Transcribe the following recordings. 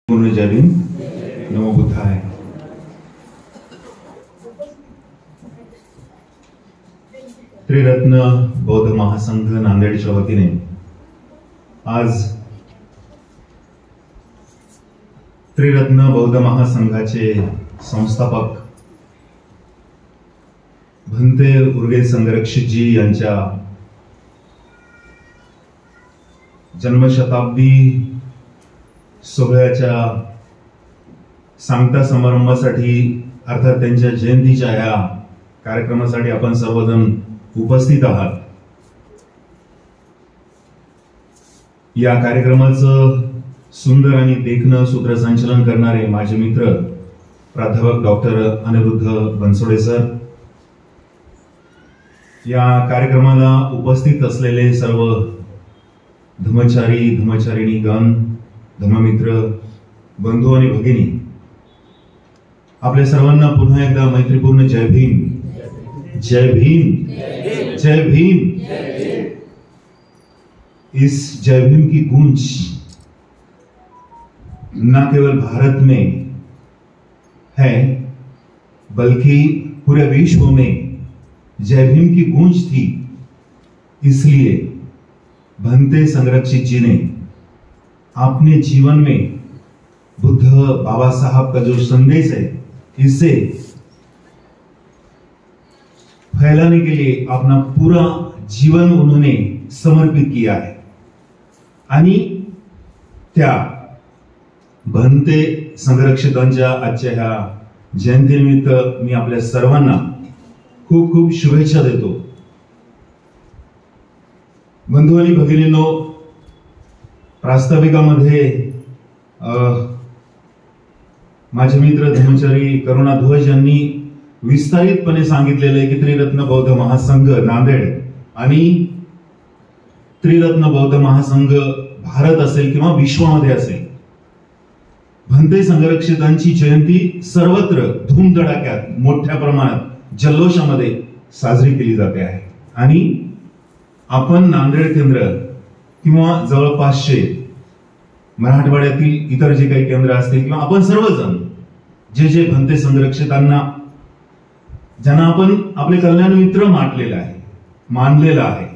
पूर्ण जय भीम, नमो बुद्धाय। त्रिरत्न बौद्ध महासंघ नांदेडच्या वतीने आज त्रिरत्न बौद्ध महासंघाचे संस्थापक भंते उर्गे संरक्षितजी यांच्या जन्मशताब्दी सोहळ्याच्या सांगता समारंभासाठी अर्थात त्यांच्या जयंतीच्या या कार्यक्रमासाठी आपण सर्वजण उपस्थित आहात। या कार्यक्रमाचं सुंदर आणि देखणं सूत्रसंचालन करणारे माझे मित्र प्राध्यापक डॉक्टर अनिरुद्ध बनसोडे सर, या कार्यक्रमाला उपस्थित असलेले सर्व धम्मचारी धम्मचारिणी गण, धम्ममित्र बंधू आणि भगिनी, आपल्या सर्वांना पुन्हा एकदा मैत्रीपूर्ण जय भीम, जय भीम, जय भीम। इस जय भीम की गूंज न केवल भारत में है बल्कि पूरे विश्व में जय भीम की गूंज थी। इसलिए भंते संरक्षित जी ने अपने जीवन में बुद्ध बाबा साहब का जो संदेश है इसे फैलाने के लिए अपना पूरा जीवन उन्होंने समर्पित किया है। आणि त्या भंते संरक्षितांच्या आजच्या ह्या जयंतीनिमित्त मी आपल्या सर्वांना खूप खूप शुभेच्छा देतो। बंधू आणि भगिनींनो, प्रास्ताविकामध्ये माझे मित्र धम्मचारी करुणा ध्वज यांनी विस्तारितपणे सांगितलेले आहे की त्रिरत्न बौद्ध महासंघ नांदेड आणि त्रिरत्न बौद्ध महासंघ भारत असेल किंवा विश्वामध्ये असेल, भंते संरक्षितांची जयंती सर्वत्र धूमधडाक्यात मोठ्या प्रमाणात जल्लोषामध्ये साजरी केली जाते आहे। आणि आपण नांदेड केंद्र किंवा जवळपासचे मराठवाड्यातील इतर जे काही केंद्र असतील किंवा आपण सर्वजण जे जे भंते संरक्षितांना ज्यांना आपण आपले कल्याण मित्र मानलेला आहे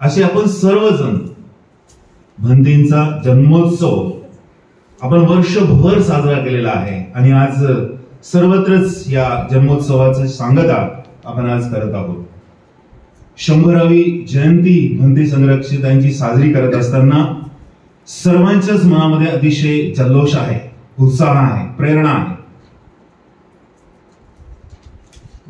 असे आपण सर्वजण भंतेंचा जन्मोत्सव आपण वर्षभर साजरा केलेला आहे। आणि आज सर्वत्रच या जन्मोत्सवाचं सांगता आपण आज करत आहोत। 100वी जयंती भंते संरक्षितांची साजरी करत असताना सर्वांच्याच मनामध्ये अतिशय जल्लोष आहे, उत्साह आहे, प्रेरणा आहे।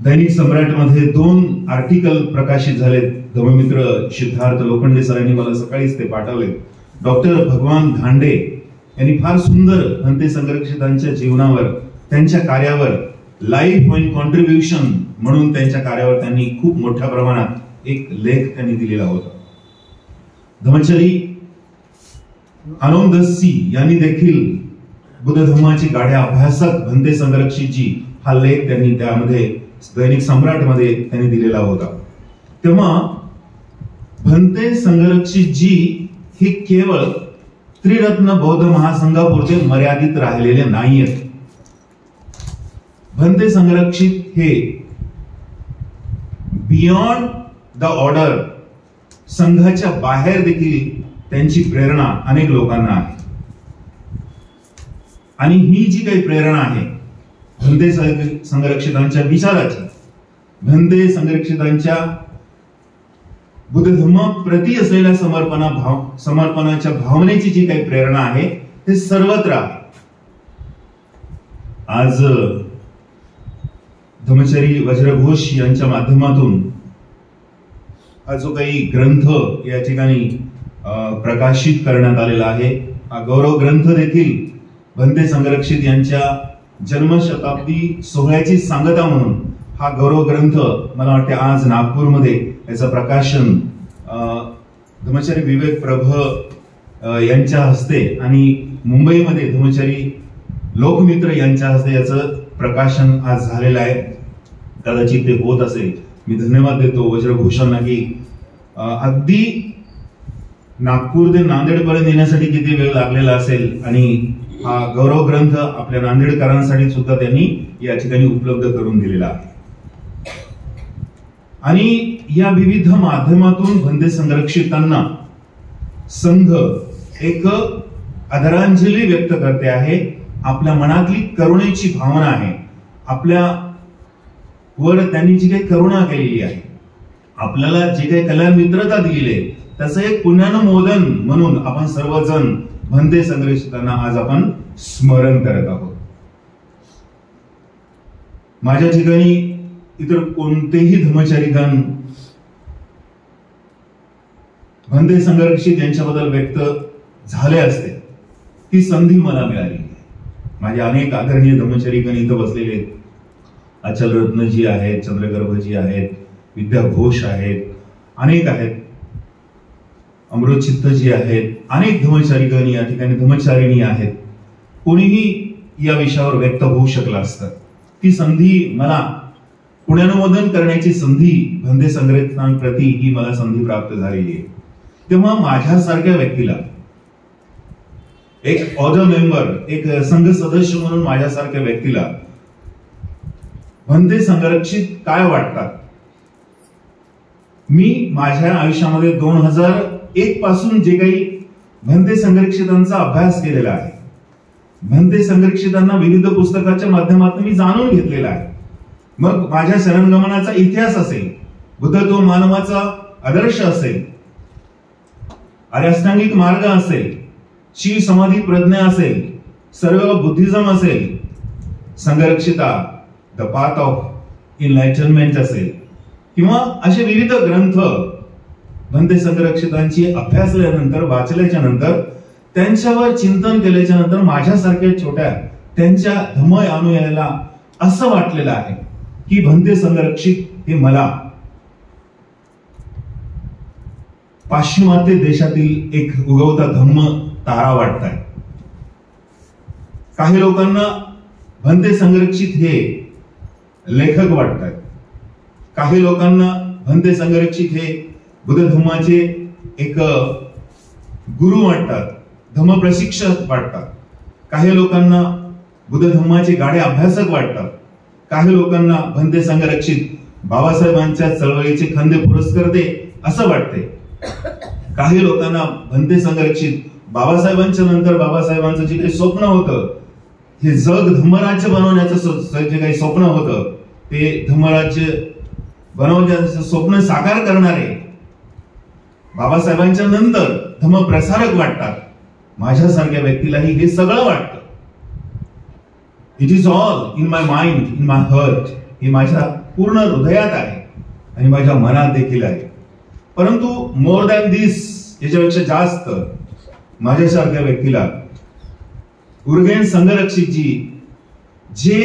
दैनिक सम्राट मध्ये 2 आर्टिकल प्रकाशित झाले। धम्ममित्र सिद्धार्थ लोखंडे सरांनी मला सकाळीच ते पाठवले। डॉक्टर भगवान धांडे यांनी फार सुंदर भंते संरक्षितांच्या जीवनावर, त्यांच्या कार्यावर लाईफ अँड कॉन्ट्रीब्युशन म्हणून त्यांच्या कार्यावर त्यांनी खूप मोठ्या प्रमाणात एक लेख त्यांनी दिलेला होता। धम्मचारी आनंदसी यांनी देखील बुद्ध धर्माची गाढ्या अभ्यासक भंते संरक्षित जी हा लेख त्यांनी त्यामध्ये दैनिक सम्राट मध्ये त्यांनी दिलेला होता। तेव्हा भंते संरक्षित जी ही केवळ त्रिरत्न बौद्ध महासंघापुरते मर्यादित राहिलेले नाहीयेत। भंते संरक्षित हे बियॉन्ड द ऑर्डर, संघाच्या बाहेर देखील त्यांची प्रेरणा अनेक लोकांना आहे। आणि ही जी काही प्रेरणा आहे भंते संरक्षितांच्या विचाराची, भंते संरक्षितांच्या बुद्ध धर्माप्रती असलेल्या समर्पणाच्या भावनेची जी काही प्रेरणा आहे ते सर्वत्र आहे। आज धम्मचारी वज्रघोष यांच्या माध्यमातून हा जो काही ग्रंथ या ठिकाणी प्रकाशित करण्यात आलेला आहे, हा गौरव ग्रंथ देखील भंते संरक्षित यांच्या जन्मशताब्दी सोहळ्याची सांगता म्हणून हा गौरव ग्रंथ मला वाटते आज नागपूरमध्ये याचं प्रकाशन धम्मचारी विवेक प्रभ यांच्या हस्ते आणि मुंबईमध्ये धम्मचारी लोकमित्र यांच्या हस्ते याचं प्रकाशन आज झालेलं आहे। कदाचित ते होत असेल, मी धन्यवाद देतो वज्रघोषांना की अगदी नागपूर ते नांदेड पर्यंत येण्यासाठी किती वेळ लागलेला असेल आणि हा गौरव ग्रंथ आपल्या नांदेडकरांसाठी सुद्धा त्यांनी या ठिकाणी उपलब्ध करून दिलेला आहे. आणि या विविध माध्यमातून बंदे संरक्षितांना संघ एक आदरांजली व्यक्त करते आहे. आपल्या मनातली करुणेची भावना आहे, आपल्या वर त्यांनी जी काही करुणा केलेली आहे, आपल्याला जे काही कल्याण मित्रता दिलेली आहे, त्याचं एक पुण्यानुमोदन म्हणून आपण सर्वजण बंदे संरक्षितांना आज आपण स्मरण करत आहोत. माझ्या ठिकाणी इतर कोणतेही धर्मचारीगण बंदे संरक्षित यांच्याबद्दल व्यक्त झाले असते, ती संधी मला मिळाली. माझे अनेक आदरणीय धर्मचारीगण इथं बसलेले आहेत. अचल रत्नजी आहेत, चंद्रगर्भजी आहेत, विद्या घोष आहेत, अनेक आहेत, अमृत चित्तजी आहेत, अनेक धर्मचारीगण या ठिकाणी धर्मचारिणी आहेत. कोणीही या विषयावर व्यक्त होऊ शकलं असतं. ती संधी मला पुण्यानुमोदन करण्याची संधी बंदे संरक्षितांप्रती ही मला संधी प्राप्त झालेली आहे. तेव्हा माझ्यासारख्या व्यक्तीला, एक ऑर्डर मेंबर, एक संघ सदस्य म्हणून माझ्यासारख्या व्यक्तीला बंदे संरक्षित काय वाटतात? मी माझ्या आयुष्यामध्ये 2001 पासून जे काही बंदे संरक्षितांचा अभ्यास केलेला आहे, बंदे संरक्षितांना विविध पुस्तकाच्या माध्यमातून मी जाणून घेतलेला आहे. मग माझ्या शरणगमनाचा इतिहास असेल, बुद्धत्व मानवाचा आदर्श असेल, अष्टांगिक मार्ग असेल, शिव समाधी प्रज्ञा असेल, सर्व बुद्धिझम असेल, संरक्षिता द पाथ ऑफ इनलाइटनमेंट असेल, किंवा असे विविध ग्रंथ बंदे संरक्षितांची अभ्यासल्यानंतर, वाचल्याच्या नंतर, त्यांच्यावर चिंतन केल्याच्या नंतर माझ्यासारख्या छोट्या त्यांच्या धम्म अनुयायाला असं वाटलेलं आहे की बंदे संरक्षित हे मला पाश्चिमात्य देशातील एक उगवता धम्म तारा वाटताय. काही लोकांना बंदे संरक्षित हे लेखक वाटतात, काही लोकांना बंदे संरक्षित हे बुद्ध धम्माचे एक गुरु वाटतात, धम्म प्रशिक्षक वाटतात, काही लोकांना बुद्ध धम्माचे गाढे अभ्यासक वाटतात, काही लोकांना बंदे संरक्षित बाबासाहेबांच्या चळवळीचे खंदे पुरस्कर्ते असं वाटते, काही लोकांना बंदे संरक्षित बाबासाहेबांच्या नंतर बाबासाहेबांचं जे काही स्वप्न होतं, हे जग धम्मराज्य बनवण्याचं जे काही स्वप्न होतं, ते धम्मराज्य बनवण्याचं स्वप्न साकार करणारे बाबासाहेबांच्या नंतर धम्म प्रसारक वाटतात. माझ्यासारख्या व्यक्तीलाही हे सगळं वाटतं. It is all in my mind, in my heart. हे माझ्या पूर्ण हृदयात आहे आणि माझ्या मनात देखील आहे. परंतु मोर दॅन दिस, याच्यापेक्षा जास्त माझ्यासारख्या व्यक्तीला उर्गेन संरक्षितजी जे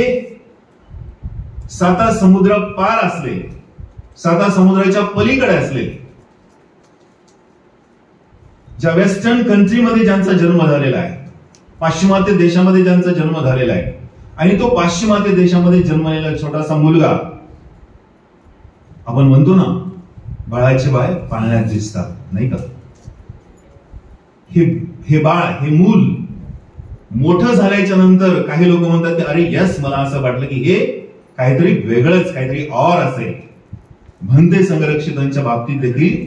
7 समुद्र पार असले, 7 समुद्राच्या पलीकडे असले, ज्या वेस्टर्न कंट्रीमध्ये ज्यांचा जन्म झालेला आहे, पाश्चिमात्य देशामध्ये ज्यांचा जन्म झालेला आहे, आणि तो पाश्चिमात्य देशामध्ये जन्मलेला छोटासा मुलगा, आपण म्हणतो ना बाळाचे बाय पाळण्यात दिसतात, नाही का? हे बाळ, हे मूल मोठं झाल्याच्या नंतर काही लोक म्हणतात की अरे यस, मला असं वाटलं की हे काहीतरी वेगळंच, काहीतरी और असेल. बंदे संरक्षितांच्या बाबतीत देखील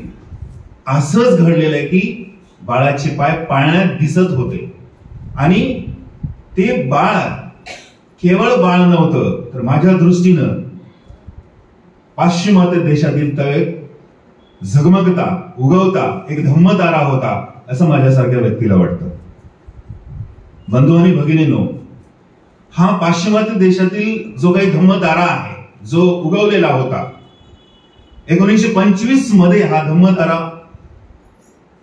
असंच घडलेलं आहे की बाळाचे पाय पाळण्यात दिसत होते, आणि ते बाळ केवळ बाळ नव्हतं, तर माझ्या दृष्टीनं पाश्चिमात्य देशातील तर झगमगता, उगवता एक धम्मतारा होता, असं माझ्यासारख्या व्यक्तीला वाटतं. बंधू आणि भगिनींनो, हा पाश्चिमात्य देशातील जो काही धम्मतारा आहे, जो उगवलेला होता, 1925 मध्ये हा धम्मतारा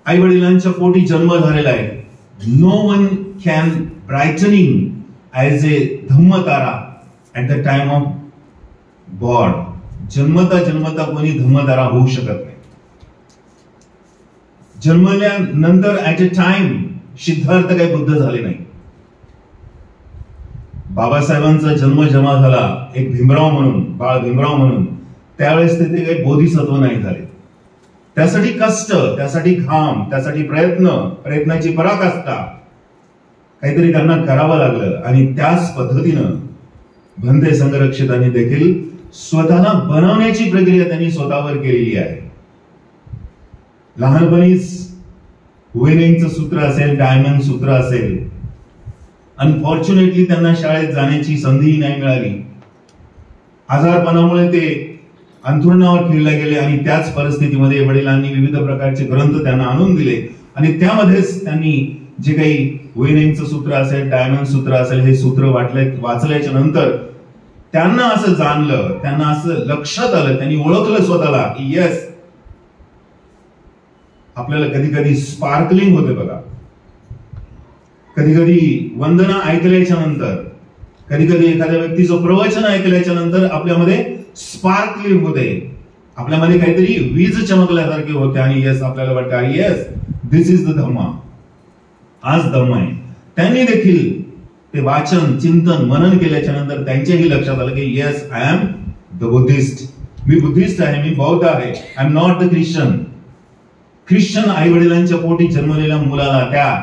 आई वडिलांच्या पोटी जन्म झालेला आहे. No one can brightening as a धम्मतारा at the time of god. जन्मता कोणी धम्मतारा होऊ शकत नाही. जन्मल्यानंतर ऍट अ टाइम सिद्धार्थ काही बुद्ध झाले नाही. बाबासाहेबांचा जन्म जेव्हा झाला एक भीमराव म्हणून, बाळ भीमराव म्हणून, त्यावेळेस ते काही बोधिसत्व नाही झाले. त्यासाठी कष्ट, त्यासाठी घाम, त्यासाठी प्रयत्नाची पराकाष्ठा, काहीतरी त्यांना करावं लागलं आणि त्याच पद्धतीनं भंते संरक्षितांनी देखील स्वतःला बनवण्याची प्रक्रिया त्यांनी स्वतःवर केलेली आहे. लहानपणीच विनिंगचं सूत्र असेल, डायमंड सूत्र असेल, अनफॉर्च्युनेटली त्यांना शाळेत जाण्याची संधीही नाही मिळाली. आजारपणामुळे ते अंथरुणावर खेळले गेले आणि त्याच परिस्थितीमध्ये वडिलांनी विविध प्रकारचे ग्रंथ त्यांना आणून दिले आणि त्यामध्येच त्यांनी जे काही विनिंगचं सूत्र असेल, डायमंड सूत्र असेल, हे सूत्र वाचल्याच्या नंतर त्यांना असं जाणलं, त्यांना असं लक्षात आलं, त्यांनी ओळखलं स्वतःला की येस, आपल्याला कधी कधी स्पार्कलिंग होते बघा. कधी कधी वंदना ऐकल्याच्या नंतर, कधी कधी एखाद्या व्यक्तीचं प्रवचन ऐकल्याच्या नंतर आपल्यामध्ये स्पार्कलिंग होते, आपल्यामध्ये काहीतरी वीज चमकल्यासारखे होते आणि येस, आपल्याला वाटतं येस, दिस इज द धम्मा, आज धम्मा आहे. त्यांनी देखील ते वाचन, चिंतन, मनन केल्याच्या नंतर त्यांच्याही लक्षात आलं की yes, I am the Buddhist, मी बुद्धिस्ट आहे, मी बौद्ध आहे, I am not the Christian. Christian आई वडिलांच्या पोटी जन्मलेल्या मुलाला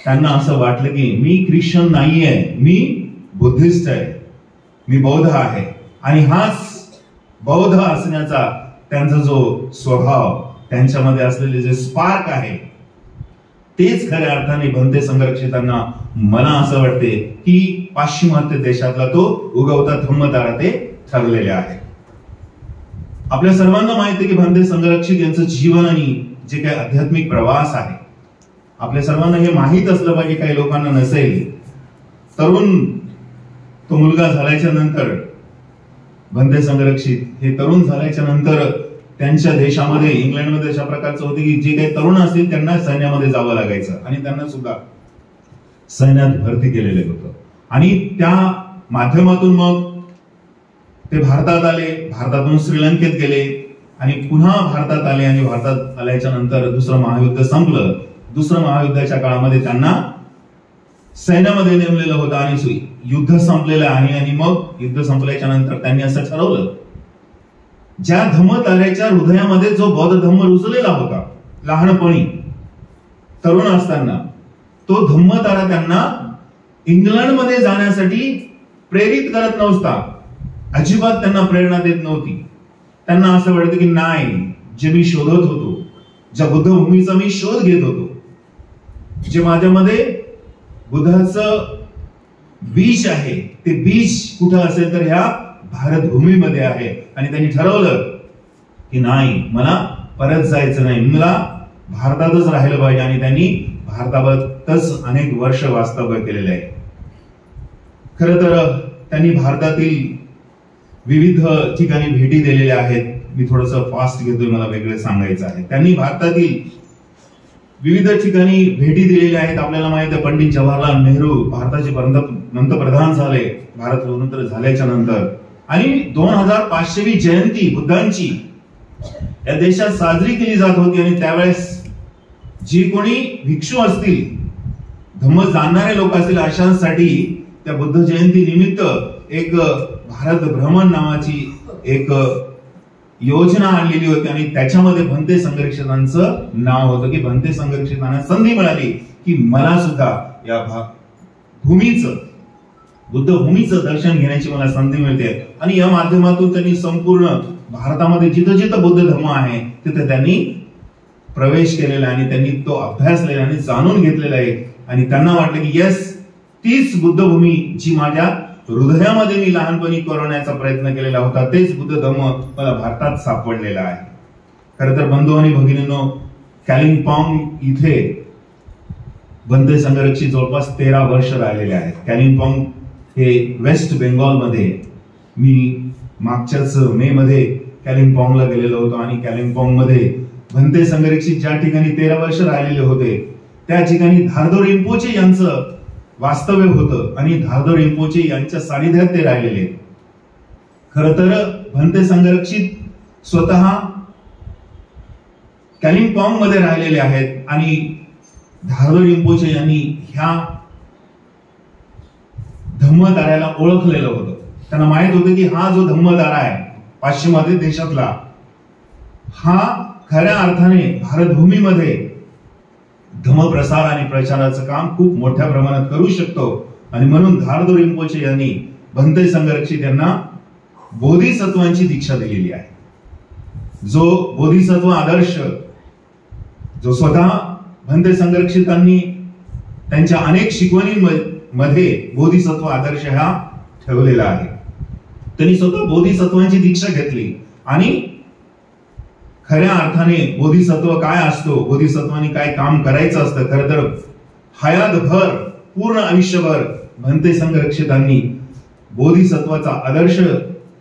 त्यांना असं वाटलं की मी ख्रिश्चन नाहीये, मी बुद्धिस्ट आहे, मी बौद्ध आहे. आणि हाच बौद्ध असण्याचा त्यांचा जो स्वभाव, त्यांच्यामध्ये असलेले जे स्पार्क आहे, तेच खऱ्या अर्थाने भंते संरक्षितांना मला असं वाटते की पाश्चिमात्य देशातला तो उगवता धम्मतारा ते ठरलेले आहे. आपल्या सर्वांना माहिती आहे की भंते संरक्षित यांचं जीवन आणि जे काही आध्यात्मिक प्रवास आहे, आपल्या सर्वांना हे माहीत असलं पाहिजे, काही लोकांना नसेल. तरुण तो मुलगा झाल्याच्या नंतर, भंते संरक्षित हे तरुण झाल्याच्या नंतर त्यांच्या देशामध्ये, इंग्लंडमध्ये अशा प्रकारचं होतं की जे काही तरुण असतील त्यांना सैन्यामध्ये जावं लागायचं आणि त्यांना सुद्धा सैन्यात भरती केलेलं होतं. आणि त्या माध्यमातून मग ते भारतात आले, भारतातून श्रीलंकेत गेले आणि पुन्हा भारतात आले आणि भारतात आल्याच्या नंतर दुसरं महायुद्ध संपलं. दुसरं महायुद्धाच्या काळामध्ये त्यांना सैन्यामध्ये नेमलेलं होतं आणि युद्ध संपलेलं आहे. आणि मग युद्ध संपल्याच्या नंतर त्यांनी असं ठरवलं, ज्या धम्मताऱ्याच्या हृदयामध्ये जो बौद्ध धम्म रुजलेला होता लहानपणी, तरुण असताना, तो धम्मतारा त्यांना इंग्लंडमध्ये जाण्यासाठी प्रेरित करत नव्हता, अजिबात त्यांना प्रेरणा देत नव्हती. त्यांना असं वाटतं की नाही, जे मी शोधत होतो, ज्या बुद्धभूमीचा मी शोध घेत होतो, जे माझ्यामध्ये बुद्धाचं बीज आहे, ते बीज कुठं असेल तर ह्या भारत भूमीमध्ये आहे. आणि त्यांनी ठरवलं की नाही, मला परत जायचं नाही, मला भारतातच राहिलं पाहिजे. आणि त्यांनी भारतातच अनेक वर्ष वास्तव्य केलेले आहे. खरं तर त्यांनी भारतातील विविध ठिकाणी भेटी दिलेल्या आहेत. मी थोडंसं फास्ट घेतोय, मला वेगळं सांगायचं आहे. त्यांनी भारतातील विविध ठिकाणी भेटी दिलेल्या आहेत. आपल्याला माहिती आहे, पंडित जवाहरलाल नेहरू भारताचे पंतप्रधान झाले भारत स्वतंत्र झाल्याच्या नंतर. आणि 2500वी जयंती बुद्धांची या देशात साजरी केली जात होती. आणि त्यावेळेस जी कोणी भिक्षू असतील, धम्म जाणणारे लोक असतील, अशांसाठी त्या बुद्ध जयंती निमित्त एक भारत भ्रमण नावाची एक योजना आणलेली होती. आणि त्याच्यामध्ये भंते संरक्षितांचं नाव होतं की भंते संरक्षितांना संधी मिळाली की मला सुद्धा या भूमीचं, बुद्ध भूमीचं दर्शन घेण्याची मला संधी मिळते. आणि या माध्यमातून त्यांनी संपूर्ण भारतामध्ये जिथं जिथं बुद्ध धम्म आहे तिथे त्यांनी प्रवेश केलेला आणि त्यांनी तो अभ्यासलेला आणि जाणून घेतलेला आहे. आणि त्यांना वाटलं की येस, तीच बुद्धभूमी जी माझ्या हृदयामध्ये मी लहानपणी करण्याचा प्रयत्न केलेला होता, तेच बुद्ध धम्म मला भारतात सापडलेला आहे. खरं तर बंधू आणि भगिनींनो, कॅलिम्पॉंग इथे भंते संरक्षित जवळपास 13 वर्ष राहिलेले आहेत. कॅलिम्पॉंग हे वेस्ट बेंगॉलमध्ये, मी मागच्याच मे मध्ये कॅलिम्पॉंगला गेलेलो होतो. आणि कॅलिम्पॉंग मध्ये भंते संरक्षित ज्या ठिकाणी 13 वर्ष राहिलेले होते त्या ठिकाणी धारदो रिंपोचे यांचं वास्तव्य होतं आणि धारदो रिंपोचे यांच्या सानिध्यात ते राहिलेले. खरं तर भंते संरक्षित स्वतः कॅलिम्पॉंग मध्ये राहिलेले आहेत. आणि धारदो रिंपोचे यांनी ह्या धम्मताऱ्याला ओळखलेलं होतं. त्यांना माहित होतं की हा जो धम्मतारा आहे पाश्चिमात्य देशातला, हा खऱ्या अर्थाने भारतभूमीमध्ये धम्मप्रसार आणि प्रचाराचं काम खूप मोठ्या प्रमाणात करू शकतो. आणि म्हणून धारदो रिंपोचे यांनी भंते संघरक्षित यांना बोधिसत्वांची दीक्षा दिलेली आहे. जो बोधिसत्व आदर्श जो स्वतः भंते संघरक्षितांनी त्यांच्या अनेक शिकवणींमध्ये बोधिसत्व आदर्श हा ठेवलेला आहे. त्यांनी स्वतः बोधिसत्वांची दीक्षा घेतली आणि खऱ्या अर्थाने बोधिसत्व काय असतो, बोधिसत्वांनी काय काम करायचं असतं, खरं तर हयातभर पूर्ण आयुष्यभर भंते संघरक्षितांनी बोधिसत्वाचा आदर्श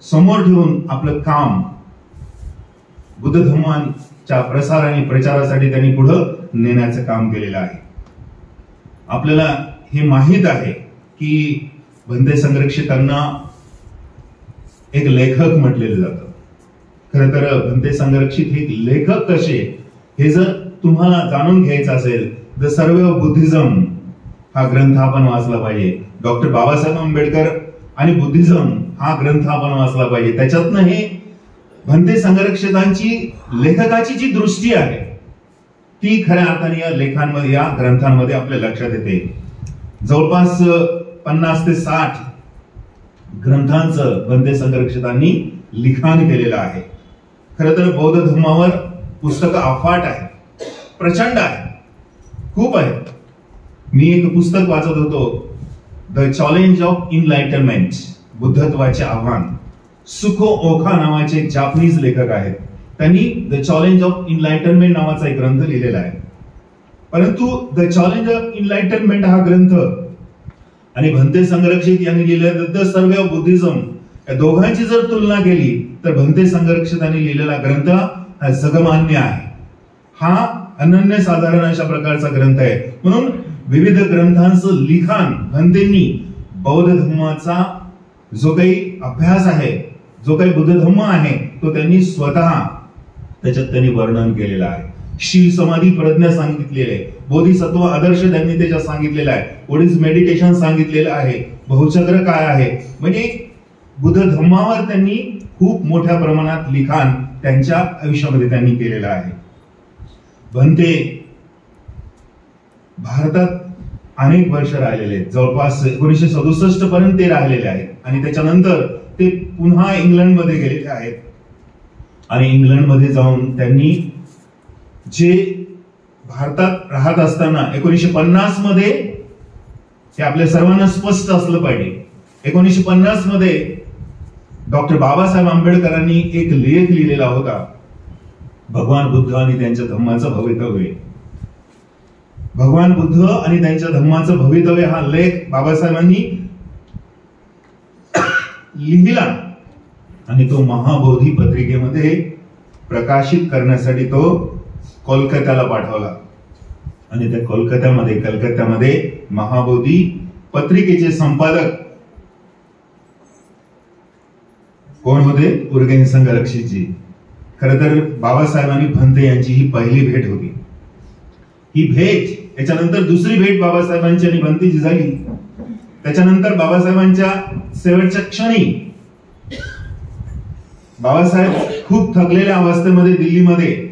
समोर ठेवून आपलं काम बुद्ध धर्माच्या प्रसार आणि प्रचारासाठी त्यांनी पुढे नेण्याचं काम केलेलं आहे. आपल्याला हे माहित आहे की भंते संघरक्षितांना एक लेखक म्हटलेलं जातं. खरं तर भंते संघरक्षित हे लेखक कसे हे जर तुम्हाला जाणून घ्यायचं असेल द सर्वे ऑफ बुद्धिझम हा ग्रंथ आपण वाचला पाहिजे. डॉक्टर बाबासाहेब आंबेडकर आणि बुद्धिझम हा ग्रंथ आपण वाचला पाहिजे. त्याच्यातनं हे भंते संघरक्षितांची लेखकाची जी दृष्टी आहे ती खऱ्या अर्थाने या लेखांमध्ये या ग्रंथांमध्ये आपल्या लक्षात येते. जवळपास 50 ते 60 ग्रंथांचं भंते संघरक्षितांनी लिखाण केलेलं आहे. खरं तर बौद्ध धर्मावर पुस्तकं अफाट आहे, प्रचंड आहे, खूप आहे. मी एक पुस्तक वाचत होतो, द चॅलेंज ऑफ इनलाइटनमेंट, बुद्धत्वाचे आव्हान. सुखो ओखा नावाचे एक जापनीज लेखक आहेत. त्यांनी द चॅलेंज ऑफ इनलाइटनमेंट नावाचा एक ग्रंथ लिहिलेला आहे. परंतु द चॅलेंज ऑफ इनलाइटनमेंट हा ग्रंथ आणि भंते संघरक्षित यांनी लिहिलेला द सर्वे ऑफ बुद्धिझम या दोघांची जर तुलना केली तर भंते संघरक्षितांनी लिहिलेला ग्रंथ हा जगमान्य आहे. हा अनन्यसाधारण अशा प्रकारचा ग्रंथ आहे. म्हणून विविध ग्रंथांचं लिखाण भंतेंनी बौद्ध धर्माचा जो काही अभ्यास आहे, जो काही बुद्ध धर्म आहे तो त्यांनी स्वतः त्याच्यात त्यांनी वर्णन केलेलं आहे. शील समाधी प्रज्ञा सांगितलेली आहे, बोधिसत्व आदर्श त्यांनी त्याच्यात सांगितलेला आहे, व्हॉट इज मेडिटेशन सांगितलेलं आहे, बहुचक्र काय आहे. म्हणजे बुद्ध धर्मावर त्यांनी खूप मोठ्या प्रमाणात लिखाण त्यांच्या आयुष्यामध्ये त्यांनी केलेलं आहे. भंते भारतात अनेक वर्ष राहिलेले आहेत. जवळपास 1967 पर्यंत ते राहिलेले आहेत आणि त्याच्यानंतर ते पुन्हा इंग्लंडमध्ये गेलेले आहेत. आणि इंग्लंडमध्ये जाऊन त्यांनी जे भारतात राहत असताना 1950 मध्ये, हे आपल्या सर्वांना स्पष्ट असलं पाहिजे, 1950 मध्ये डॉक्टर बाबासाहेब आंबेडकरांनी एक लेख लिहिलेला होता, भगवान बुद्ध आणि त्यांच्या धम्माचं भवितव्य. भगवान बुद्ध आणि त्यांच्या धम्माचं भवितव्य हा लेख बाबासाहेबांनी लिहिला आणि तो महाबोधी पत्रिकेमध्ये प्रकाशित करण्यासाठी तो कोलकात्याला पाठवला. आणि त्या कलकत्त्यामध्ये महाबोधी पत्रिकेचे संपादक कोण होते? उर्गेन संघरक्षितजी. खरं तर बाबासाहेबांनी भंते यांची ही पहिली भेट होती. ही भेट, याच्यानंतर दुसरी भेट बाबासाहेबांची आणि भंतेची झाली. त्याच्यानंतर बाबासाहेबांच्या शेवटच्या क्षणी बाबासाहेब खूप थकलेल्या अवस्थेमध्ये दिल्लीमध्ये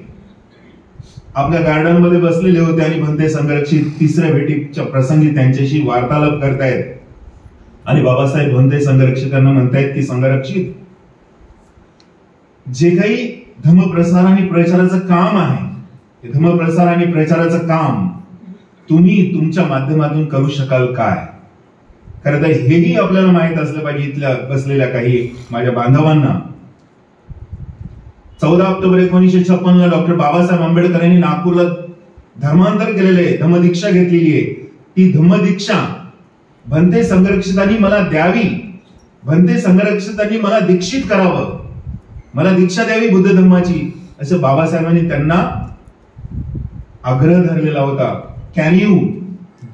आपल्या गार्डन मध्ये बसलेले होते आणि भंते संघरक्षित तिसऱ्या भेटीच्या प्रसंगी त्यांच्याशी वार्तालाप करतायत. आणि बाबासाहेब भंते संघरक्षितांना म्हणतायत की संघरक्षित, जे काही धम्मप्रसार आणि प्रचाराचं काम आहे, ते धम्मप्रसार आणि प्रचाराचं काम तुम्ही तुमच्या माध्यमातून करू शकाल काय? खरं तर हेही आपल्याला माहित असलं पाहिजे इथल्या बसलेल्या काही माझ्या बांधवांना. 14 ऑक्टोबर 1956 ला डॉक्टर बाबासाहेब आंबेडकर यांनी नागपूरला धर्मांतर केलेले, धम्मदीक्षा घेतलेली आहे. ती धम्मदीक्षा भंते संघरक्षितांनी मला द्यावी, भंते संघरक्षितांनी मला दीक्षित करावं, मला दीक्षा द्यावी बुद्ध धर्माची, असं बाबासाहेबांनी त्यांना आग्रह धरलेला होता. कॅन यू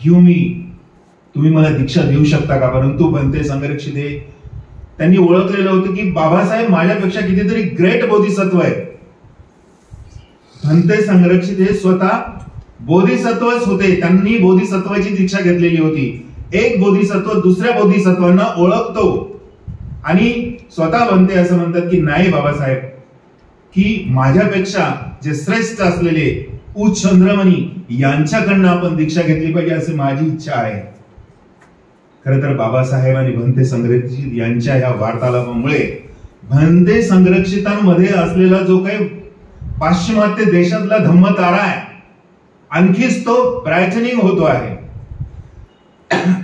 गिव्ह मी, तुम्ही मला दीक्षा देऊ शकता का? परंतु भंते संघरक्षित त्यांनी ओळखलेलं होतं की बाबासाहेब माझ्यापेक्षा कितीतरी ग्रेट बोधिसत्व आहे. भंते संघरक्षित हे स्वतः बोधिसत्वच होते. त्यांनी बोधिसत्वाची दीक्षा घेतलेली होती. एक बोधिसत्व दुसऱ्या बोधिसत्वांना ओळखतो आणि स्वतः भंते असं म्हणतात की नाही बाबासाहेब, की माझ्यापेक्षा जे श्रेष्ठ असलेले चंद्रमणी यांच्याकडनं आपण दीक्षा घेतली पाहिजे अशी माझी इच्छा आहे. खर तर बाबासाहेब आणि भंते संरक्षित यांच्या या वार्तालापामुळे भंते संरक्षितांमध्ये असलेला जो काही पाश्चिमात्य देशातला धम्मतारा आहे आणखीच तो ब्रायटनिंग होतो आहे,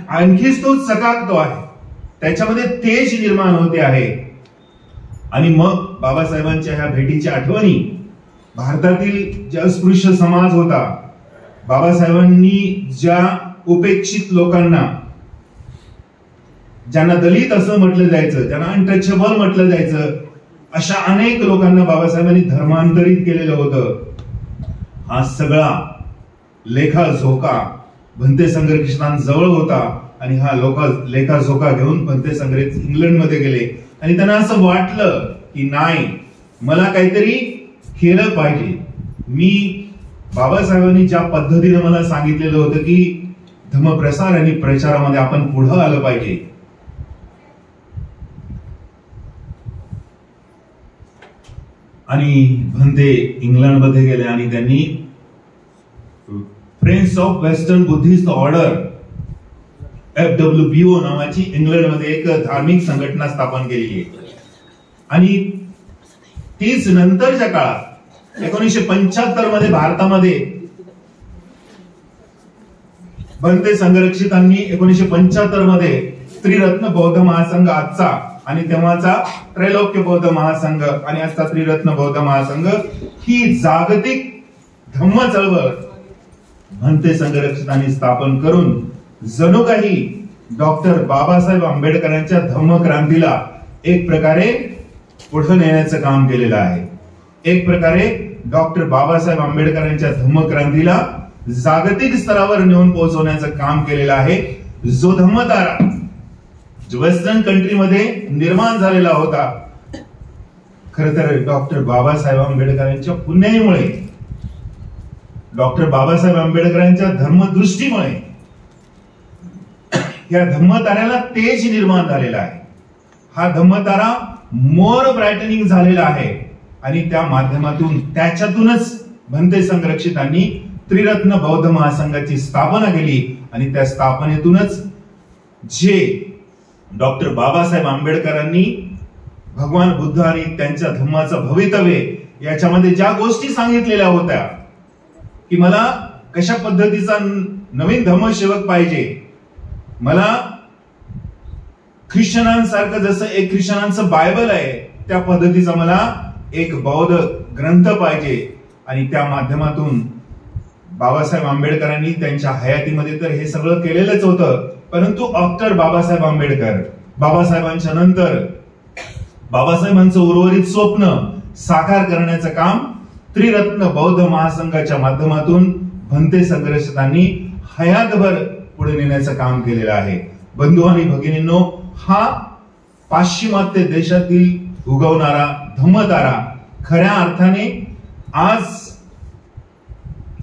आणखीच तो चकाकतो आहे, त्याच्यामध्ये तेज निर्माण होते आहे. आणि मग बाबासाहेबांच्या ह्या भेटीच्या आठवणी भारतातील जे अस्पृश्य समाज होता, बाबासाहेबांनी ज्या उपेक्षित लोकांना, ज्यांना दलित असं म्हटलं जायचं, ज्यांना अनटचेबल म्हटलं जायचं, अशा अनेक लोकांना बाबासाहेबांनी धर्मांतरित केलेलं होतं. हा सगळा लेखाजोखा भंते संरक्षितांजवळ होता आणि हा लेखाजोखा घेऊन भंते संरक्षित इंग्लंडमध्ये गेले आणि त्यांना असं वाटलं की नाही, मला काहीतरी केलं पाहिजे. मी बाबासाहेबांनी ज्या पद्धतीने मला सांगितलेलं होतं की धम्मप्रसार आणि प्रचारामध्ये आपण पुढे आलं पाहिजे, आणि भंते इंग्लंडमध्ये गेले आणि त्यांनी friends of western Buddhist order FWBO नावाची इंग्लंडमध्ये एक धार्मिक संघटना स्थापन केली आहे. आणि तीच नंतरच्या काळात 1975 मध्ये भारतामध्ये भंते संरक्षितांनी 1975 मध्ये त्रिरत्न बौद्ध महासंघ आजचा आणि तेव्हाचा त्रैलोक्य बौद्ध महासंघ आणि आजचा त्रिरत्न बौद्ध महासंघ ही जागतिक धम्म चळवळ भंते संरक्षितांनी स्थापन करून जणू काही डॉक्टर बाबासाहेब आंबेडकरांच्या धम्मक्रांतीला एक प्रकारे पुढे नेण्याचं काम केलेलं आहे. एक प्रकारे डॉक्टर बाबासाहेब आंबेडकरांच्या धम्मक्रांतीला जागतिक स्तरावर नेऊन पोहोचवण्याचं काम केलेलं आहे. जो धम्मतारा जो वेस्टर्न कंट्रीमध्ये निर्माण झालेला होता, खर तर डॉक्टर बाबासाहेब आंबेडकरांच्या पुण्याईमुळे, डॉक्टर बाबासाहेब आंबेडकरांच्या धर्मदृष्टीमुळे या धम्मताऱ्याला तेज निर्माण झालेला आहे. हा धम्मतारा मोर ब्रायटनिंग झालेला आहे आणि त्या माध्यमातून त्याच्यातूनच भंते संरक्षितांनी त्रिरत्न बौद्ध महासंघाची स्थापना केली आणि त्या स्थापनेतूनच जे डॉक्टर बाबासाहेब आंबेडकरांनी भगवान बुद्ध आणि त्यांच्या धम्माचं भवितव्य याच्यामध्ये ज्या गोष्टी सांगितलेल्या होत्या की मला कशा पद्धतीचा नवीन धम्मसेवक पाहिजे, मला ख्रिश्चनांसारखं जसं एक ख्रिश्चनांचं बायबल आहे त्या पद्धतीचा मला एक बौद्ध ग्रंथ पाहिजे. आणि त्या माध्यमातून बाबासाहेब आंबेडकरांनी त्यांच्या हयातीमध्ये तर हे सगळं केलेलंच होतं, परंतु डॉक्टर बाबासाहेब आंबेडकर, बाबासाहेबांच्या नंतर बाबासाहेबांचं उर्वरित स्वप्न साकार करण्याचं काम त्रिरत्न बौद्ध महासंघाच्या माध्यमातून भंते संरक्षितांनी हयातभर पुढे नेण्याचं काम केलेलं आहे. बंधू आणि भगिनींनो, हा पाश्चिमात्य देशातील उगवणारा धम्मतारा खऱ्या अर्थाने आज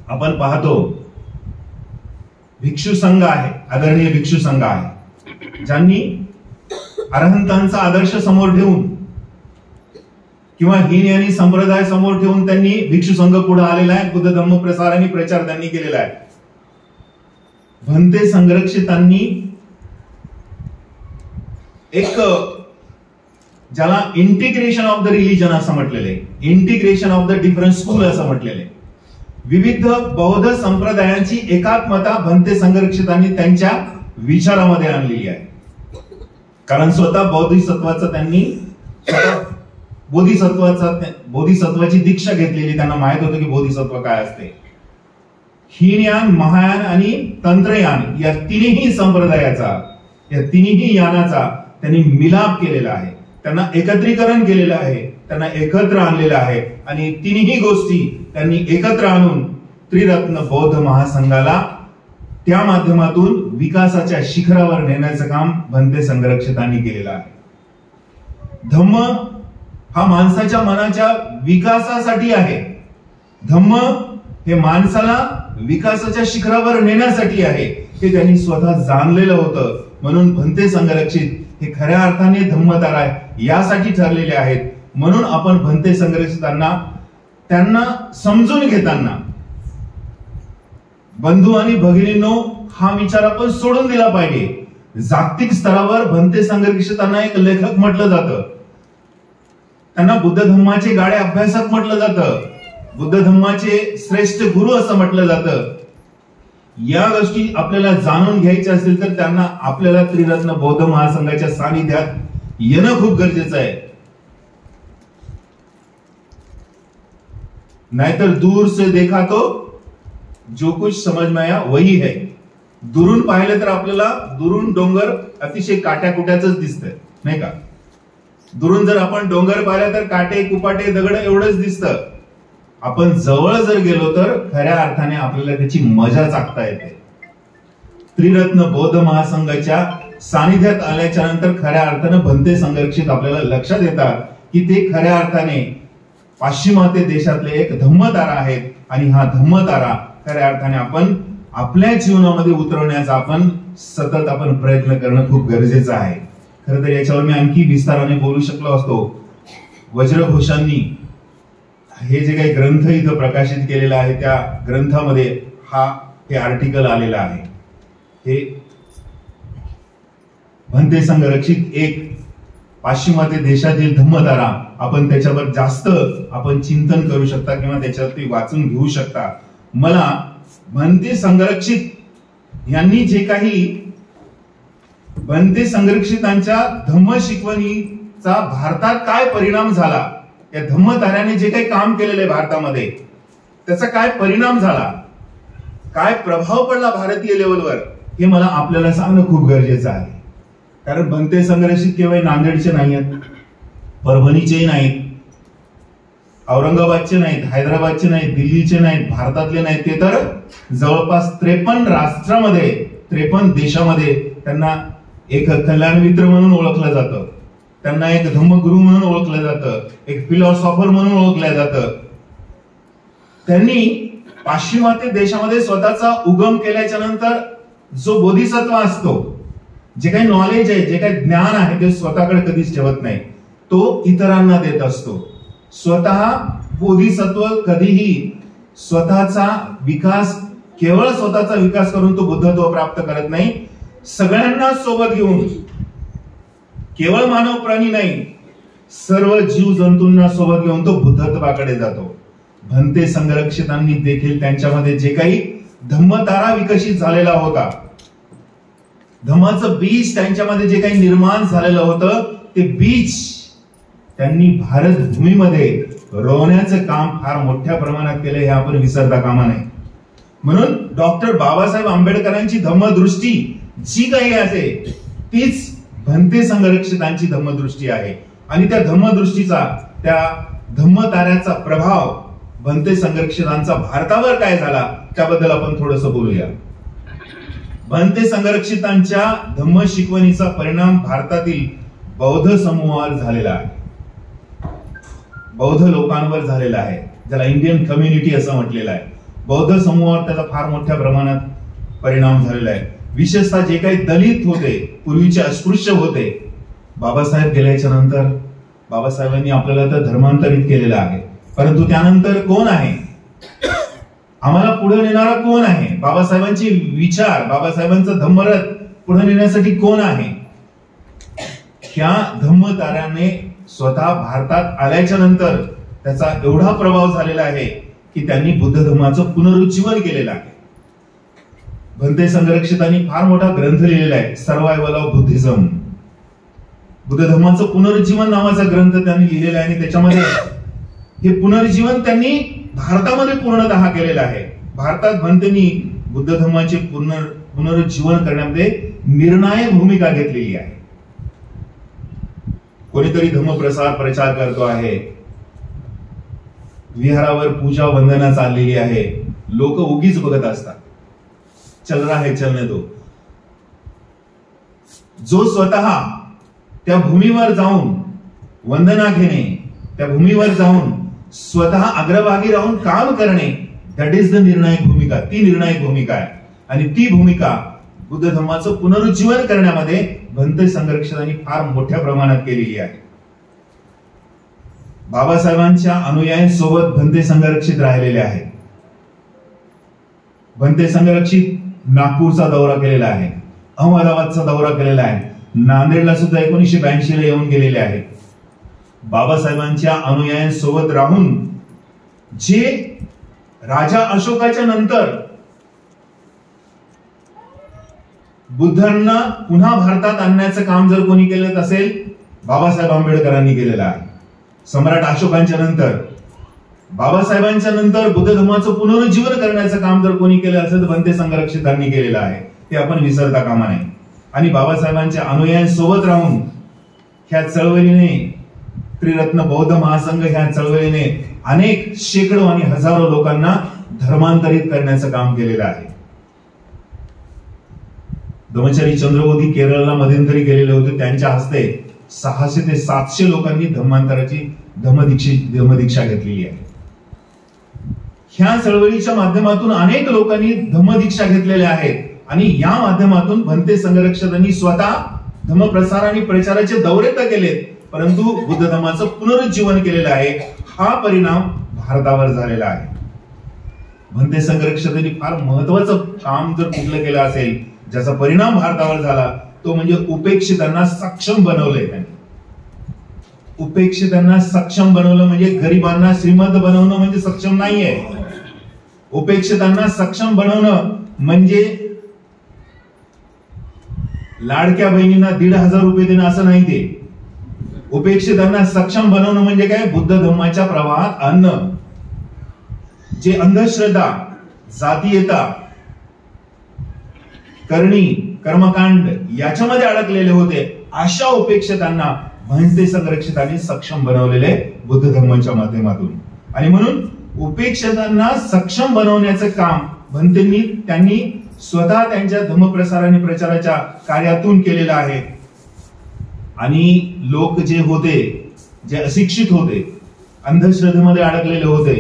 आपण पाहतो भिक्षू संघ आहे, आदरणीय भिक्षू संघ आहे, ज्यांनी अरहंतांचा आदर्श समोर ठेवून किंवा हीन आणि संप्रदाय समोर ठेवून त्यांनी भिक्षू संघ पुढे आलेला आहे. बुद्ध धम्म प्रसार आणि प्रचार त्यांनी केलेला आहे. भंते संरक्षितांनी एक ज्याला इंटिग्रेशन ऑफ द रिलीजन असं म्हटलेलं आहे, integration of the different school असं म्हटलेलं आहे. विविध बौद्ध संप्रदायांची एकात्मता भंते संरक्षितांनी त्यांच्या विचारामध्ये आणलेली आहे. कारण स्वतः बोधिसत्वाचा त्यांनी बोधिसत्वाची दीक्षा घेतलेली, त्यांना माहित होतं की बोधिसत्व काय असते. हीनयान, महायान आणि तंत्रयान या तिन्ही संप्रदायाचा, या तिन्ही यानाचा त्यांनी मिलाप केलेला आहे, त्यांना एकत्रीकरण केलेलं आहे, त्यांना एकत्र आणलेलं आहे आणि तिन्ही गोष्टी त्यांनी एकत्र आणून त्रिरत्न बौद्ध महासंघाला त्या माध्यमातून विकासाच्या शिखरावर नेण्याचं काम भंते संरक्षितांनी केलेलं आहे. धम्म हा माणसाच्या मनाच्या विकासासाठी आहे. धम्म हे माणसाला विकासाच्या शिखरावर नेण्यासाठी आहे, हे त्यांनी स्वतः जाणलेलं होतं. म्हणून भंते संरक्षित हे खऱ्या अर्थाने धम्मतारा यासाठी ठरलेले आहेत. म्हणून आपण भंते संरक्षितांना त्यांना समजून घेताना बंधू आणि भगिनींनो, हा विचार आपण सोडून दिला पाहिजे. जागतिक स्तरावर भंते संघर्षितांना एक लेखक म्हटलं जातं. त्यांना बुद्ध धम्माचे गाढे अभ्यासक म्हटलं जातं. बुद्ध धम्माचे श्रेष्ठ गुरु असं म्हटलं जातं. या गोष्टी आपल्याला जाणून घ्यायच्या असतील तर त्यांना आपल्याला त्रिरत्न बौद्ध महासंघाच्या सानिध्यात येणं खूप गरजेचं आहे. नाहीतर दूर से देखा तो जो कुछ समझ में आया वही है. दुरून पाहिलं तर आपल्याला दुरून डोंगर अतिशय काट्याकुट्याच दिसतंय, नाही का? दुरून जर आपण डोंगर पाहिला तर काटे कुपाटे दगड एवढंच दिसतं. आपण जवळ जर गेलो तर खऱ्या अर्थाने आपल्याला त्याची मजा चाखता येते. त्रिरत्न बौद्ध महासंघाच्या सानिध्यात आल्याच्या नंतर खऱ्या अर्थानं भंते संघर्षित आपल्याला लक्षात येतात की ते खऱ्या अर्थाने पाश्चिमात्य देशातले एक धम्मतारा आहेत. आणि हा धम्मतारा खऱ्या अर्थाने आपण आपल्या जीवनामध्ये उतरवण्याचा आपण सतत प्रयत्न करणं खूप गरजेचं आहे. खरं तर याच्यावर मी आणखी विस्ताराने बोलू शकलो असतो. वज्रघोषांनी हे जे काही ग्रंथ इथं प्रकाशित केलेला आहे त्या ग्रंथामध्ये हे आर्टिकल आलेलं आहे. हे भंते संघरक्षित एक पाश्चिमात्य देशातील धम्मतारा, आपण त्याच्यावर जास्त चिंतन करू शकता किंवा त्याच्यावरती वाचून घेऊ शकता. मला भंते संघरक्षित यांनी जे काही भंते संघरक्षितांच्या धम्म शिकवणीचा भारतात काय परिणाम झाला, या धम्मताऱ्याने जे काही काम केलेलं आहे भारतामध्ये त्याचा काय परिणाम झाला, काय प्रभाव पडला भारतीय लेवलवर, हे मला आपल्याला सांगणं खूप गरजेचं आहे. कारण भंते संघर्षित केवळ नांदेडचे नाही आहेत, परभणीचे नाहीत, औरंगाबादचे नाहीत, हैदराबादचे नाहीत, दिल्लीचे नाहीत, भारतातले नाहीत. ते तर जवळपास 53 राष्ट्रामध्ये 53 देशामध्ये त्यांना एक कल्याण मित्र म्हणून ओळखलं जातं, त्यांना एक धम्मगुरू म्हणून ओळखलं जातं, एक फिलॉसॉफर म्हणून ओळखलं जातं. त्यांनी पाश्चिमात्य देशामध्ये स्वतःचा उगम केल्याच्या नंतर जो बोधिसत्व असतो, जे काही नॉलेज आहे, जे काही ज्ञान आहे ते स्वतःकडे कधीच ठेवत नाही, तो इतरांना देत असतो. स्वतः बोधिसत्व कधीही स्वतःचा विकास करून तो बुद्धत्व प्राप्त करत नाही. सगळ्यांना सोबत घेऊन, केवळ मानव प्राणी नाही, सर्व जीव जंतूंना सोबत घेऊन तो बुद्धत्वाकडे जातो. भंते संघरक्षितांनी देखील त्यांच्यामध्ये जे काही धम्मतारा विकसित झालेला होता, धम्माचं बीज त्यांच्यामध्ये जे काही निर्माण झालेलं होतं, ते बीज त्यांनी भारत भूमीमध्ये रोवण्याचं काम फार मोठ्या प्रमाणात केलं, हे आपण विसरता कामा नये. म्हणून डॉक्टर बाबासाहेब आंबेडकरांची धम्मदृष्टी जी काही आहे तीच भंते संघरक्षितांची धम्मदृष्टी आहे. आणि त्या धम्मदृष्टीचा, त्या धम्मताऱ्याचा प्रभाव भंते संघरक्षितांचा भारतावर काय झाला त्याबद्दल आपण थोडंसं बोलूया. भंते संघरक्षितांच्या धम्म शिकवणीचा परिणाम भारतातील बौद्ध समूहावर झालेला आहे, बौद्ध लोकांवर झालेला आहे, ज्याला इंडियन कम्युनिटी असं म्हटलेलं आहे. बौद्ध समूहावर त्याचा फार मोठ्या प्रमाणात परिणाम झालेला आहे. विशेषतः जे काही दलित होते, पूर्वीचे अस्पृश्य होते, बाबासाहेब गेल्याच्या नंतर बाबासाहेबांनी आपल्याला तर धर्मांतरित केलेलं आहे, परंतु त्यानंतर कोण आहे, आम्हाला पुढे नेणारा कोण आहे, बाबासाहेबांचे विचार, बाबासाहेबांचा धम्मरथ पुढे नेण्यासाठी कोण आहे? ह्या धम्मताऱ्याने स्वतः भारतात आल्याच्या नंतर त्याचा एवढा प्रभाव झालेला आहे की त्यांनी बुद्ध धर्माचं पुनरुज्जीवन केलेलं आहे. भंते संघरक्षितांनी फार मोठा ग्रंथ लिहिलेला आहे, सर्वायवल ऑफ बुद्धिझम. बुद्ध धर्माचं पुनरुज्जीवन नावाचा ग्रंथ त्यांनी लिहिलेला आहे आणि त्याच्यामध्ये हे पुनरुज्जीवन त्यांनी भारतामध्ये पूर्णतः केलेलं आहे. भारतात भंतेंनी बुद्ध धर्माचे पुनरुज्जीवन करण्यामध्ये निर्णायक भूमिका घेतलेली आहे. कोणीतरी धम्मप्रसार प्रचार करतो आहे, विहारावर पूजा वंदना चाललेली आहे, लोक उगीच बघत असतात, चल रहा है चलने दो. जो स्वतः त्या भूमीवर जाऊन वंदना घेणे, त्या भूमीवर जाऊन स्वतः अग्रभागी राहून काम करणे, दॅट इज द निर्णायक भूमिका. ती निर्णायक भूमिका आहे आणि ती भूमिका बुद्ध धर्माचं पुनरुज्जीवन करण्यामध्ये भंते संघरक्षितांनी फार मोठ्या प्रमाणात केलेली आहे. बाबासाहेबांच्या अनुयायांसोबत भंते संघरक्षित राहिलेले आहेत. भंते संरक्षित नागपूरचा दौरा केलेला आहे, अहमदाबादचा दौरा केलेला आहे, नांदेडला सुद्धा 1982 ला येऊन गेलेले आहेत. बाबासाहेबांच्या अनुयायांसोबत राहून जे राजा अशोकाच्या नंतर बुद्धांना पुन्हा भारतात आणण्याचं काम जर कोणी केलं असेल, बाबासाहेब आंबेडकरांनी केलेलं आहे. सम्राट अशोकांच्या नंतर, बाबासाहेबांच्या नंतर बुद्ध धर्माचं पुनरुज्जीवन करण्याचं काम जर कोणी केलं असेल तर भंते संरक्षितांनी केलेलं आहे. ते आपण विसरता कामा नये. आणि बाबासाहेबांच्या अनुयायांसोबत राहून ह्या चळवळीने, त्रिरत्न बौद्ध महासंघ ह्या चळवळीने अनेक शेकडो आणि हजारो लोकांना धर्मांतरित करण्याचं काम केलेलं आहे. ब्रह्मचारी चंद्रबोधी केरळला मध्यंतरी गेलेले होते, त्यांच्या हस्ते 600 ते 700 लोकांनी धर्मांतराची धम्मदीक्षा घेतलेली आहे. ह्या चळवळीच्या माध्यमातून अनेक लोकांनी धम्मदीक्षा घेतलेल्या आहेत आणि या माध्यमातून भंते संरक्षकांनी स्वतः धम्मप्रसार आणि प्रचाराचे दौरे तर केलेत, परंतु बुद्ध धर्माचं पुनरुज्जीवन केलेलं आहे. हा परिणाम भारतावर झालेला आहे. भंते संरक्षकांनी फार महत्वाचं काम जर कुठलं केलं असेल, ज्याचा परिणाम भारतावर झाला, तो म्हणजे उपेक्षितांना सक्षम बनवलंय. त्यांनी उपेक्षितांना सक्षम बनवलं म्हणजे गरिबांना श्रीमंत बनवणं म्हणजे सक्षम नाहीये. उपेक्षितांना सक्षम बनवणं म्हणजे लाडक्या बहिणींना 1,500 रुपये देणं असं नाही. ते उपेक्षितांना सक्षम बनवणं म्हणजे काय, बुद्ध धर्माच्या प्रवाहात आणणं. जे अंधश्रद्धा, जातीयता, करणी, कर्मकांड याच्यामध्ये अडकलेले होते, अशा उपेक्षितांना भंते संरक्षितांनी सक्षम बनवलेले बुद्ध धर्माच्या माध्यमातून. आणि म्हणून उपेक्षितांना सक्षम बनवण्याचं काम भंतेंनी त्यांनी स्वतः त्यांच्या धर्मप्रसार आणि प्रचाराच्या कार्यातून केलेलं आहे. आणि लोक जे होते, जे अशिक्षित होते, अंधश्रद्धेमध्ये अडकलेले होते,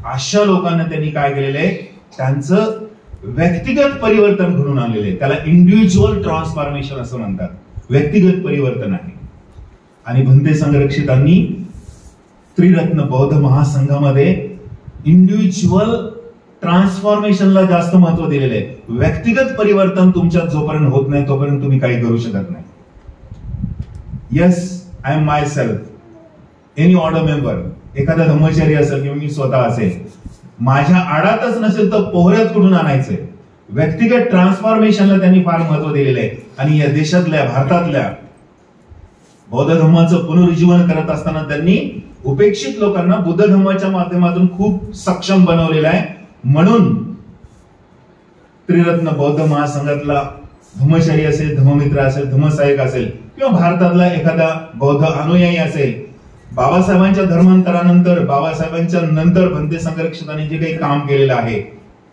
अशा लोकांना त्यांनी काय केलेलं आहे, त्यांचं व्यक्तिगत परिवर्तन घडून आणलेले आहे. त्याला इंडिव्हिज्युअल ट्रान्सफॉर्मेशन असं म्हणतात. व्यक्तिगत परिवर्तन आहे. आणि भंते संरक्षितांनी त्रिरत्न बौद्ध महासंघामध्ये इंडिव्हिज्युअल ट्रान्सफॉर्मेशनला जास्त महत्व दिलेलं आहे. व्यक्तिगत परिवर्तन तुमच्यात जोपर्यंत होत नाही तोपर्यंत तुम्ही काही करू शकत नाही. Yes, I M my self, any order member, एखादा धर्मचारी असेल किंवा मी स्वतः असेल, माझ्या आडातच नसेल तर पोहऱ्यात कुठून आणायचंय. व्यक्तिगत ट्रान्सफॉर्मेशनला त्यांनी फार महत्व दिलेलं आहे. आणि या देशातल्या, भारतातल्या बौद्ध धर्माचं पुनरुज्जीवन करत असताना त्यांनी उपेक्षित लोकांना बुद्ध धर्माच्या माध्यमातून खूप सक्षम बनवलेलं आहे. म्हणून त्रिरत्न बौद्ध महासंघातला धम्मचारी असेल, धम्ममित्र असेल, धम्मसहायक असेल किंवा भारतातला एखादा बौद्ध अनुयायी असेल, बाबासाहेबांच्या धर्मांतरानंतर, बाबासाहेबांच्या नंतर भंते संरक्षकांनी जे काही काम केलेलं आहे,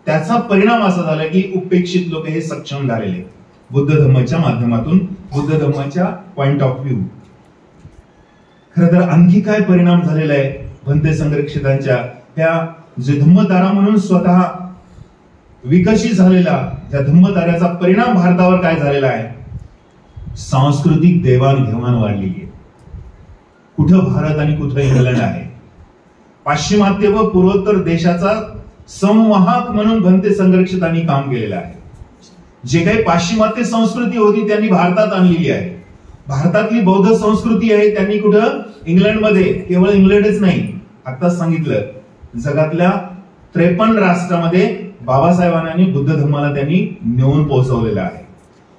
त्याचा परिणाम असा झाला की उपेक्षित लोक हे सक्षम झालेले बुद्ध धर्माच्या माध्यमातून, बुद्ध धर्माच्या पॉइंट ऑफ व्ह्यू. खरं तर आणखी काय परिणाम झालेला आहे भंते संरक्षितांच्या, त्या जे धम्मतारा म्हणून स्वतः विकसित झालेला त्या धम्मताऱ्याचा परिणाम भारतावर काय झालेला आहे, सांस्कृतिक देवाणघेवाण वाढलेली आहे. कुठं भारत आणि कुठं इंग्लंड आहे. पाश्चिमात्य व पूर्वोत्तर देशाचा संवाहक म्हणून भंते संरक्षितांनी काम केलेलं आहे. जे काही पाश्चिमात्य संस्कृती होती त्यांनी भारतात आणलेली आहे. भारतातली बौद्ध संस्कृती आहे त्यांनी कुठं, इंग्लंडमध्ये. केवळ इंग्लंडच नाही, आताच सांगितलं जगातल्या 53 राष्ट्रामध्ये बाबासाहेबांनी बुद्ध धर्माला त्यांनी नेऊन पोहोचवलेला आहे.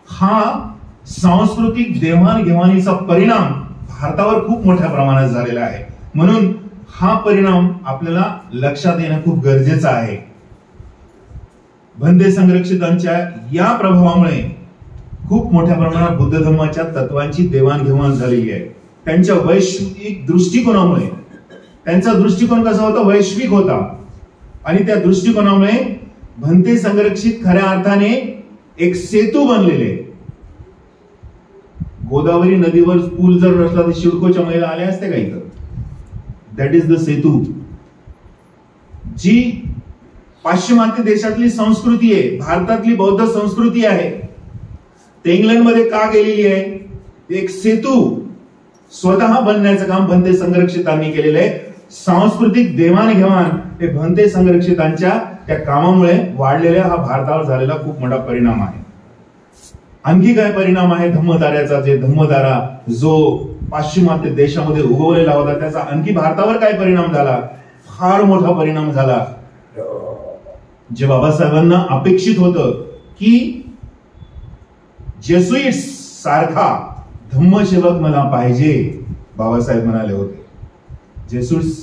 हा सांस्कृतिक देवाणघेवाणीचा परिणाम भारतावर खूप मोठ्या प्रमाणात झालेला आहे. म्हणून हा परिणाम आपल्याला लक्षात येणं खूप गरजेचं आहे. भंते संरक्षितांच्या या प्रभावामुळे खूप मोठ्या प्रमाणात बुद्ध धर्माच्या तत्वांची देवाणघेवाण झालेली आहे. त्यांच्या वैश्विक दृष्टिकोनामुळे, त्यांचा दृष्टिकोन कसा होता, वैश्विक होता. आणि त्या दृष्टिकोनामुळे भंते संरक्षित खऱ्या अर्थाने एक सेतू बनलेले. गोदावरी नदीवर पूल जर नसला तर शिडकोच्या महिला आल्या असते का इथं. दॅट इज द सेतू. जी पाश्चिमात्य देशातली संस्कृती आहे, भारतातली बौद्ध संस्कृती आहे, ते इंग्लंडमध्ये का गेलेली आहे, एक सेतू स्वतः बनण्याचं काम भंते संरक्षितांनी केलेलं आहे. सांस्कृतिक देवाणघेवाण हे भंते संरक्षितांच्या त्या कामामुळे वाढलेल्या हा भारतावर झालेला खूप मोठा परिणाम आहे. आणखी काय परिणाम आहे धम्मताऱ्याचा? जे धम्मतारा जो पाश्चिमात्य देशामध्ये उगवलेला होता त्याचा आणखी भारतावर काय परिणाम झाला? फार मोठा परिणाम झाला. जे बाबासाहेबांना अपेक्षित होतं की जेसुइट्स सारखा धम्मसेवक मला पाहिजे, बाबासाहेब म्हणाले होते. जेसुइट्स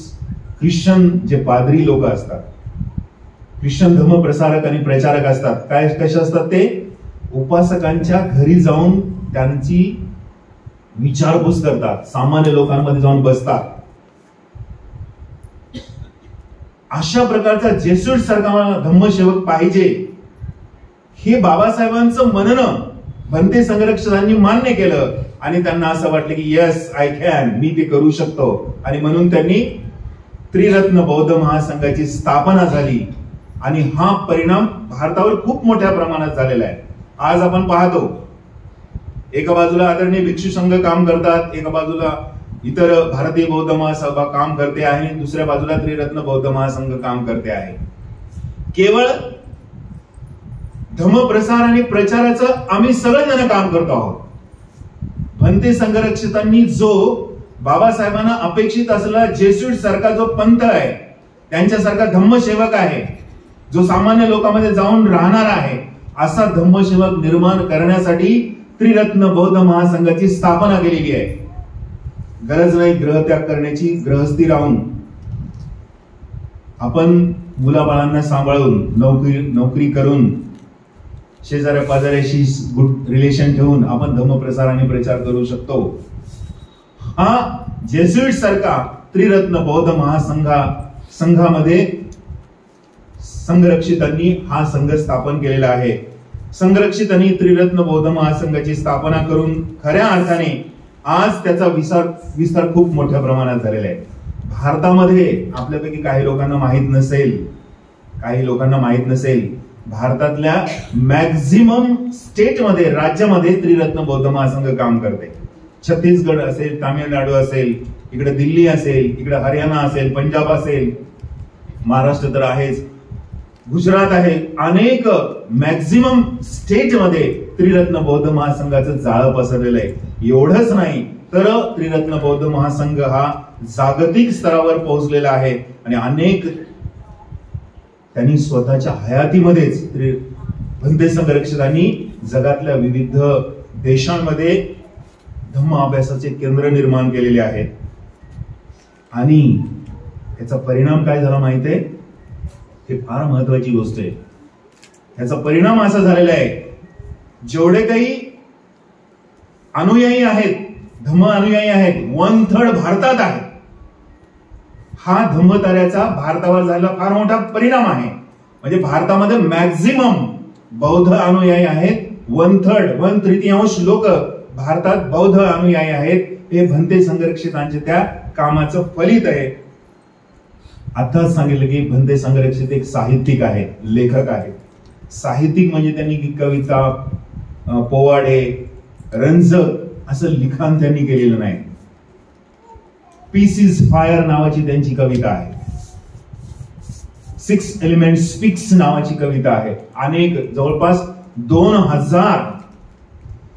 ख्रिश्चन जे पादरी लोक असतात, ख्रिश्चन धर्म प्रसारक आणि प्रचारक असतात, काय कसे असतात ते? उपासकांच्या घरी जाऊन त्यांची विचारपूस करतात, सामान्य लोकांमध्ये जाऊन बसतात. अशा प्रकारचा जेसुइट सारखा धम्मसेवक पाहिजे हे बाबासाहेबांचं म्हणणं भंते संरक्षकांनी मान्य केलं आणि त्यांना असं वाटलं की यस आय कॅन, मी ते करू शकतो. आणि म्हणून त्यांनी त्रिरत्न बौद्ध महासंघाची स्थापना झाली आणि हा परिणाम भारतावर खूप मोठ्या प्रमाणात झालेला आहे. आज आपण पाहतो एका बाजूला आदरणीय भिक्षू संघ काम करतात, एका बाजूला इतर भारतीय बौद्ध महासभा काम करते आहे आणि दुसऱ्या बाजूला त्रिरत्न बौद्ध महासंघ काम करते आहे. केवळ धम्मप्रसार आणि प्रचाराचं आम्ही सगळेजण काम करतो आहोत. भंते संरक्षकांनी जो बाबासाहेबांना अपेक्षित असलेला जेसुइट सारखा जो पंथ आहे, त्यांच्यासारखा धम्मसेवक आहे, जो सामान्य लोकांमध्ये जाऊन राहणार आहे, असा धम्मसेवक निर्माण करण्यासाठी त्रिरत्न बौद्ध महासंघाची स्थापना केलेली आहे. गरज नाही ग्रहत्याग करण्याची. गृहस्थी राहून आपण मुलाबाळांना सांभाळून नोकरी करून शेजाऱ्या पाजाऱ्याशी गुड रिलेशन ठेवून आपण धम्मप्रसार आणि प्रचार करू शकतो. हा जेसुइट सारखा त्रिरत्न बौद्ध संघामध्ये संरक्षितांनी हा संघ स्थापन केलेला आहे. संरक्षितांनी त्रिरत्न बौद्ध महासंघाची स्थापना करून खऱ्या अर्थाने आज त्याचा विस्तार खूप मोठ्या प्रमाणात झालेला आहे. भारतामध्ये आपल्यापैकी काही लोकांना माहित नसेल, भारतातल्या मॅक्झिमम स्टेटमध्ये, राज्यामध्ये त्रिरत्न बौद्ध महासंघ काम करते. छत्तीसगड असेल, तामिळनाडू असेल, इकडे दिल्ली असेल, इकडे हरियाणा असेल, पंजाब असेल, महाराष्ट्र तर आहेच, गुजरात आहे, अनेक मॅक्झिमम स्टेटमध्ये त्रिरत्न बौद्ध महासंघाचं जाळं पसरलेलं आहे. एवढंच नाही तर त्रिरत्न बौद्ध महासंघ हा जागतिक स्तरावर पोहोचलेला आहे आणि अनेक त्यांनी स्वतःच्या हयातीमध्येच भंते संरक्षकांनी जगातल्या विविध देशांमध्ये धम्म अभ्यासाचे केंद्र निर्माण केलेले आहेत. आणि याचा परिणाम काय झाला माहितीये? हे फार महत्वाची गोष्ट आहे. याचा परिणाम असा झालेला आहे, जेवढे काही अनुयायी आहेत, धम्म अनुयायी आहेत, 1/3 भारतात आहेत. हा धम्मताऱ्याचा भारतावर झालेला फार मोठा परिणाम आहे. म्हणजे भारतामध्ये मॅक्झिमम बौद्ध अनुयायी आहेत. 1/3 लोक भारतात बौद्ध अनुयायी आहेत. हे भंते संरक्षितांचे त्या कामाचं फलित आहे. आताच सांगितलं की भंते संरक्षित एक साहित्यिक आहेत, लेखक आहेत. साहित्यिक म्हणजे त्यांनी कविता, पोवाडे, रंजक असं लिखाण त्यांनी केलेलं नाही. पीस इज फायर नावाची त्यांची कविता आहे. 6 एलिमेंट्स स्पीक्स नावाची कविता आहे. अनेक जवळपास 2000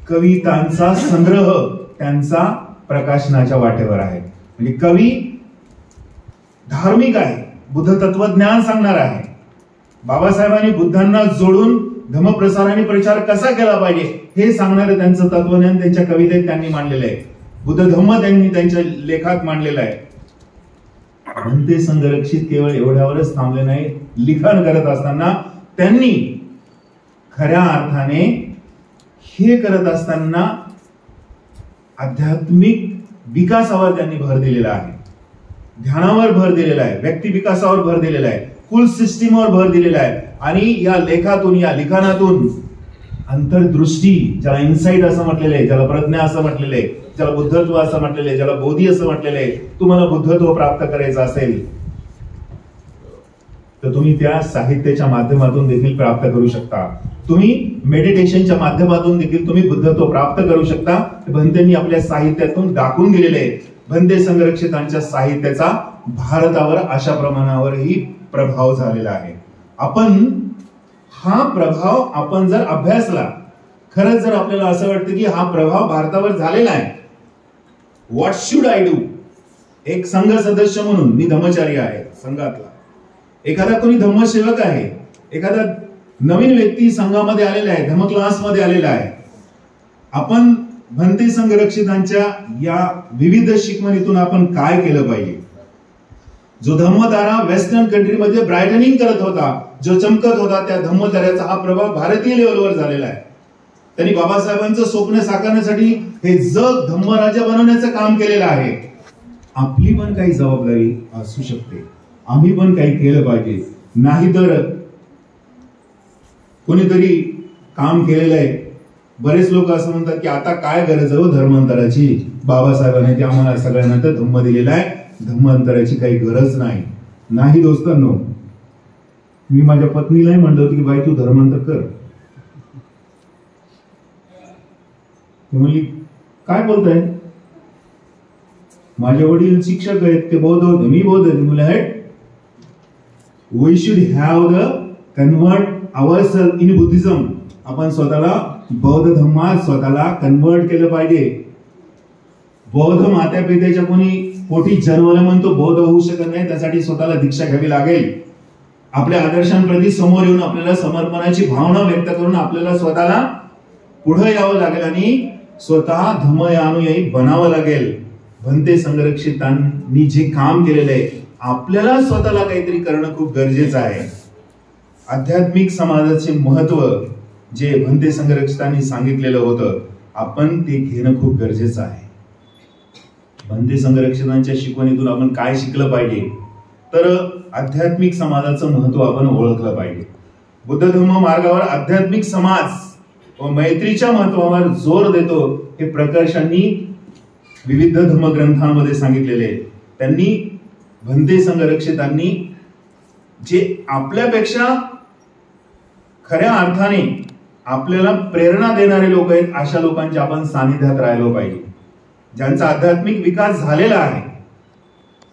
कवितांचा संग्रह त्यांचा प्रकाशनाच्या वाटेवर आहे. म्हणजे कवी धार्मिक आहे, बुद्ध तत्वज्ञान सांगणार आहे. बाबासाहेबांनी बुद्धांना जोडून धम्मप्रसार आणि प्रचार कसा केला पाहिजे हे सांगणारे त्यांचं तत्वज्ञान त्यांच्या कवितेत त्यांनी मांडलेलं आहे. बुद्ध धम्म त्यांनी त्यांच्या लेखात मांडलेला आहे. भंते संरक्षित केवळ एवढ्यावरच थांबले नाही. लिखाण करत असताना त्यांनी खऱ्या अर्थाने हे करत असताना आध्यात्मिक विकासावर त्यांनी भर दिलेला आहे, ध्यानावर भर दिलेला आहे, व्यक्ती विकासावर भर दिलेला आहे, कुल सिस्टीमवर भर दिलेला आहे. आणि या लेखातून, या लिखाणातून अंतर्दृष्टी, ज्याला इन्साइट असं म्हटलेलं आहे, ज्याला प्रज्ञा असं म्हटलेलं आहे, ज्याला बुद्धत्व असं म्हटलेलं आहे, ज्याला बोधी असं म्हटलेलं आहे, तुम्हाला बुद्धत्व प्राप्त करायचं असेल तर तुम्ही त्या साहित्याच्या माध्यमातून देखील प्राप्त करू शकता. तुम्ही मेडिटेशनच्या माध्यमातून देखील तुम्ही बुद्धत्व प्राप्त करू शकता. भंतेंनी आपल्या साहित्यातून दाखवून दिलेले आहे. भंते संरक्षितांच्या साहित्याचा भारतावर अशा प्रमाणावरही प्रभाव झालेला आहे. आपण हा प्रभाव आपण जर अभ्यासला, खरंच जर आपल्याला असं वाटतं की हा प्रभाव भारतावर झालेला आहे, व्हॉट शुड आय डू? एक संघ सदस्य म्हणून मी धम्मचारी आहे संघातला, एखादा कोणी धम्मसेवक आहे, एखादा नवीन व्यक्ती संघामध्ये आलेला आहे, धम्म क्लासमध्ये आलेला आहे, आपण भंते संघ रक्षितांच्या या विविध शिकवणीतून आपण काय केलं पाहिजे? जो धम्मतारा वेस्टर्न कंट्रीमध्ये ब्रायटनिंग करत होता, जो चमकत होता, त्या धम्मताऱ्याचा हा प्रभाव भारतीय लेवलवर झालेला आहे. त्यांनी बाबासाहेबांचं स्वप्न साकारण्यासाठी हे जग धम्मराजा बनवण्याचं काम केलेलं आहे. आपली पण काही जबाबदारी असू शकते, आम्ही पण काही केलं पाहिजे. नाहीतर कोणीतरी काम केलेलं आहे. बरेच लोक असं म्हणतात की आता काय गरज आहे धर्मांतराची, बाबासाहेबांनी ते आम्हाला सगळ्यांना तर धम्म दिलेला आहे, धम्मांतराची काही गरज नाही. नाही दोस्तांनो, मी माझ्या पत्नीलाही म्हणलं होतं की बाई तू धर्मांतर कर. ती म्हणली काय बोलताय? माझे वडील शिक्षक आहेत, ते बौद्ध होते, मी बौद्ध आहे. मुलं आहेत, we should have the convert ourselves in Buddhism. आपण स्वतःला बौद्ध धर्मात स्वतःला कन्वर्ट केलं पाहिजे. बौद्ध मात्या पित्याच्या कोणी पोटी जन्मला म्हणतो बौद्ध होऊ शकत नाही, त्यासाठी स्वतःला दीक्षा घ्यावी लागेल. आपल्या आदर्शांप्रती समोर येऊन आपल्याला समर्पणाची भावना व्यक्त करून आपल्याला स्वतःला पुढे यावं लागेल आणि स्वतः धम्मयानुयायी बनावं लागेल. भंते संरक्षितांनी जे काम केलेलं आहे, आपल्याला स्वतःला काहीतरी करणं खूप गरजेचं आहे. आध्यात्मिक समाजाचे महत्व जे भंते संरक्षितांनी सांगितलेलं होतं, आपण ते घेणं खूप गरजेचं आहे. भंते संरक्षितांच्या शिकवणीतून आपण काय शिकलं पाहिजे? तर आध्यात्मिक समाजाचं महत्व आपण ओळखलं पाहिजे. बुद्ध धम्म मार्गावर आध्यात्मिक समाज व मैत्रीच्या महत्वावर जोर देतो हे प्रकर्षांनी विविध धर्मग्रंथांमध्ये सांगितलेले. त्यांनी भंते संरक्षितांनी जे आपल्यापेक्षा खऱ्या अर्थाने आपल्याला प्रेरणा देणारे लोक आहेत, अशा लोकांच्या आपण सानिध्यात राहिलो पाहिजे. ज्यांचा आध्यात्मिक विकास झालेला आहे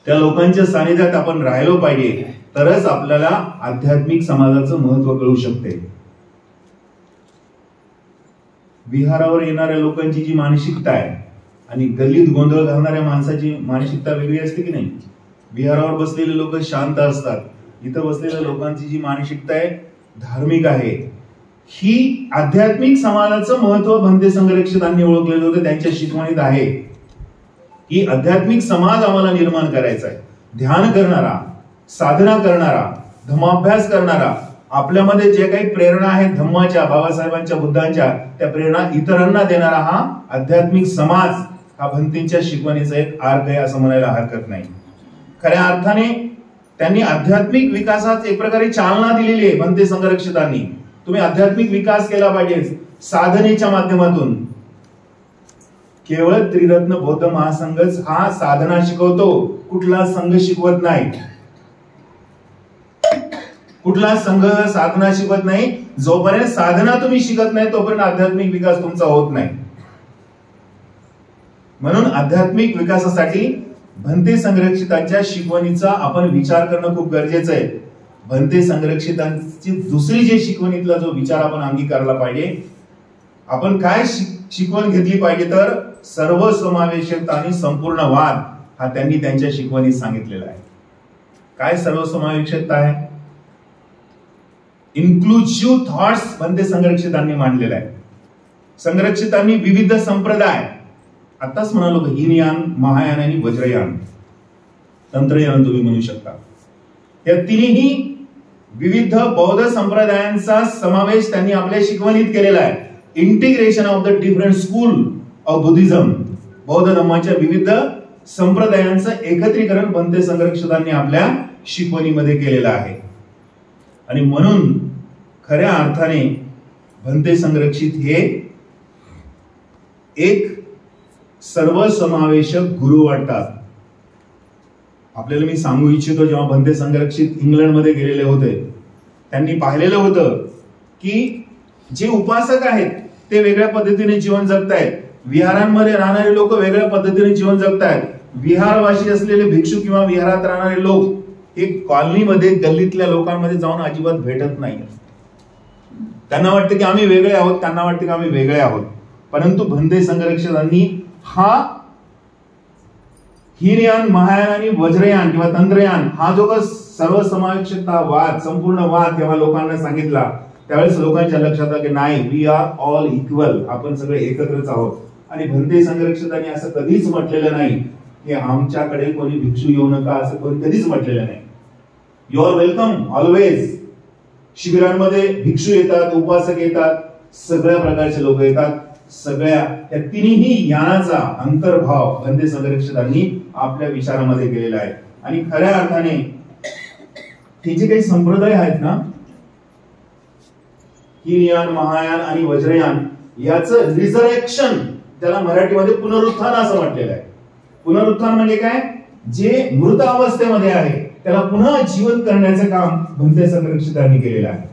त्या लोकांच्या सानिध्यात आपण राहिलो पाहिजे, तरच आपल्याला आध्यात्मिक समाजाचं महत्व कळू शकते. विहारावर येणाऱ्या लोकांची जी मानसिकता आहे आणि गल्लीत गोंधळ घालणाऱ्या माणसाची मानसिकता वेगळी असते की नाही? विहारावर बसलेले लोक शांत असतात, इथं बसलेल्या लोकांची जी मानसिकता आहे धार्मिक आहे. ही आध्यात्मिक समाजाचं महत्व भंते संरक्षितांनी ओळखलेलं होतं, त्यांच्या शिकवणीत आहे की आध्यात्मिक समाज आम्हाला निर्माण करायचा आहे. ध्यान करणारा, साधना करणारा, धम्माभ्यास करणारा, आपल्यामध्ये जे काही प्रेरणा आहेत धम्माच्या, बाबासाहेबांच्या, बुद्धांच्या, त्या प्रेरणा इतरांना देणारा हा आध्यात्मिक समाज हा भंतेंच्या शिकवणीचा एक आर्क आहे असं म्हणायला हरकत नाही. खऱ्या अर्थाने त्यांनी आध्यात्मिक विकासात एक प्रकारे चालना दिलेली आहे. भंते संरक्षितांनी तुम्ही आध्यात्मिक विकास केला पाहिजे साधनेच्या माध्यमातून. केवळ त्रिरत्न बौद्ध महासंघच हा साधना शिकवतो, कुठला संघ शिकवत नाही. कुठला संघ साधना शिकवत नाही. जोपर्यंत साधना तुम्ही शिकत नाही तोपर्यंत आध्यात्मिक विकास तुमचा होत नाही. म्हणून आध्यात्मिक विकासासाठी भंते संरक्षितांच्या शिकवणीचा आपण विचार करणं खूप गरजेचं आहे. भंते संरक्षितांची दुसरी जे शिकवणीतला जो विचार आपण अंगीकारला पाहिजे, आपण काय शिकवण घेतली पाहिजे तर सर्वसमावेशकता आणि संपूर्णवाद हा त्यांनी त्यांच्या शिकवणीत सांगितलेला आहे. काय सर्वसमावेशकता आहे? इन्क्लुसिव्ह थॉट्स भंते संरक्षितांनी मांडलेला आहे. संरक्षितांनी विविध संप्रदाय, आताच म्हणालो हीनयान, महायान आणि वज्रयान, तंत्रयान तुम्ही म्हणू शकता, या तिन्ही विविध बौद्ध संप्रदायांचा समावेश त्यांनी आपल्या शिकवणीत केलेला आहे. Integration of the different school of Buddhism, बौद्ध धर्माच्या विविध संप्रदायांचं एकत्रीकरण भंते संरक्षितांनी आपल्या शिकवणीमध्ये केलेलं आहे. आणि म्हणून खऱ्या अर्थाने भंते संरक्षित हे एक सर्वसमावेशक गुरु वाटतात. आपल्याला मी सांगू इच्छितो, जेव्हा भंते संरक्षित इंग्लंडमध्ये गेलेले होते त्यांनी पाहिलेलं होतं की जे उपासक आहेत ते वेगळ्या पद्धतीने जीवन जगतायत, विहारांमध्ये राहणारे लोक वेगळ्या पद्धतीने जीवन जगतायत, विहारवासी असलेले भिक्षू किंवा विहारात राहणारे लोक हे कॉलनीमध्ये गल्लीतल्या लोकांमध्ये जाऊन अजिबात भेटत नाही. त्यांना वाटतं की आम्ही वेगळे आहोत, त्यांना वाटतं की आम्ही वेगळे आहोत. परंतु भंते संघरक्षकांनी हा हीनयान, महायान आणि वज्रयान किंवा तंत्रयान हा जो सर्वसमावेशकता वाद, संपूर्ण वाद जेव्हा लोकांना सांगितला त्यावेळेस लोकांच्या लक्षात आलं की नाही, वी आर ऑल इक्वल, आपण सगळे एकत्रच आहोत. आणि भंते संघरक्षकांनी असं कधीच म्हटलेलं नाही की आमच्याकडे कोणी भिक्षू येऊ नका, असं कोणी कधीच म्हटलेलं नाही. You are welcome always. शिबिरांमध्ये भिक्षू येतात, उपासक येतात, सगळ्या प्रकारचे लोक येतात. सगळ्या त्या तिन्ही यानाचा अंतर्भाव भंते संघरक्षकांनी आपल्या विचारामध्ये केलेला आहे. आणि खऱ्या अर्थाने हे जे काही संप्रदाय आहेत ना, हीनयान, महायान आणि वज्रयान, याचं रिझरेक्शन, त्याला मराठीमध्ये पुनरुत्थान असं म्हटलेलं आहे. पुनरुत्थान म्हणजे काय? जे मृत अवस्थेमध्ये आहे त्याला पुन्हा जिवंत करण्याचं काम भंते संघरक्षकांनी केलेलं आहे.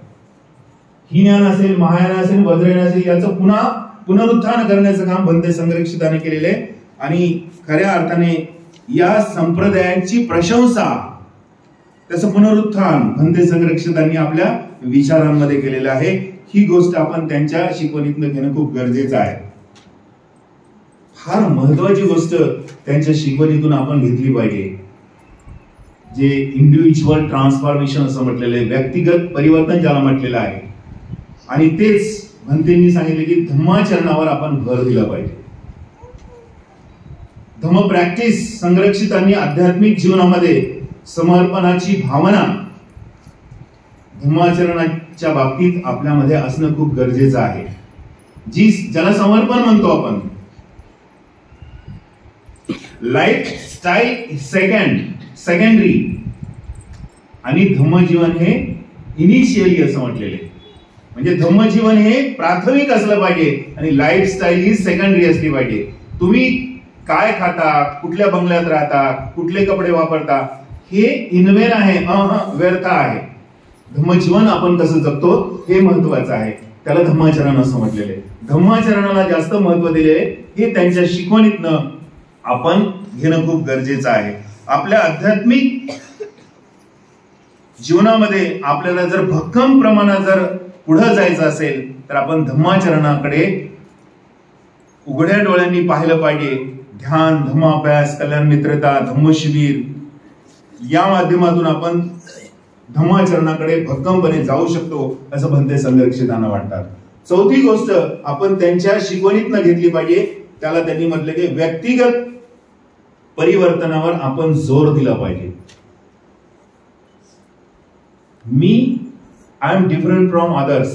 हीनयान असेल, महायान असेल, वज्रयान असेल, याचं पुन्हा पुनरुत्थान करण्याचं काम भंते संघरक्षकांनी केलेलं आहे. आणि खऱ्या अर्थाने या संप्रदायांची प्रशंसा, त्याचं पुनरुत्थान भंते संघरक्षकांनी आपल्या विचारांमध्ये केलेलं आहे. ही गोष्ट आपण त्यांच्या शिकवणीतनं घेणं खूप गरजेचं आहे. फार महत्वाची गोष्ट त्यांच्या शिकवणीतून आपण घेतली पाहिजे, जे इंडिव्हिज्युअल ट्रान्सफॉर्मेशन असं म्हटलेलं आहे, व्यक्तिगत परिवर्तन ज्याला म्हटलेलं आहे. आणि तेच भंतेंनी सांगितले की धम्माचरणावर आपण भर दिला पाहिजे. धम्म प्रॅक्टिस संरक्षितांनी आध्यात्मिक जीवनामध्ये समर्पणाची भावना धम्माचरणाच्या बाबतीत आपल्यामध्ये असणं खूप गरजेचं आहे. ज्याला समर्पण म्हणतो आपण. लाईफ स्टाईल सेकंडरी आणि धम्मजीवन हे इनिशियली असं म्हटलेले. म्हणजे धम्मजीवन हे प्राथमिक असलं पाहिजे आणि लाईफस्टाईल ही सेकंडरी असली पाहिजे. तुम्ही काय खाता, कुठल्या बंगल्यात राहता, कुठले कपडे वापरता, हे इनवेन आहे, व्यर्थ आहे. धम्मजीवन आपण कसं जगतो हे महत्वाचं आहे. त्याला धम्माचरण असं म्हटलेलं आहे. धम्माचरणाला जास्त महत्व दिले हे त्यांच्या शिकवणीतनं आपण घेणं खूप गरजेचं आहे. आपल्या आध्यात्मिक जीवनामध्ये आपल्याला जर भक्कम प्रमाणात जर पुढे जायचं असेल तर आपण धम्माचरणाकडे उघड्या डोळ्यांनी पाहिलं पाहिजे. ध्यान, धम्माभ्यास, कल्याण मित्रता, धम्मशिबिर या माध्यमातून आपण धम्माचरणाकडे भक्कमपणे जाऊ शकतो असं भंते संघरक्षकांना वाटतात. चौथी गोष्ट आपण त्यांच्या शिकवणीतनं घेतली पाहिजे, त्याला त्यांनी म्हटलं की व्यक्तिगत परिवर्तनावर आपण जोर दिला पाहिजे. I am different from others.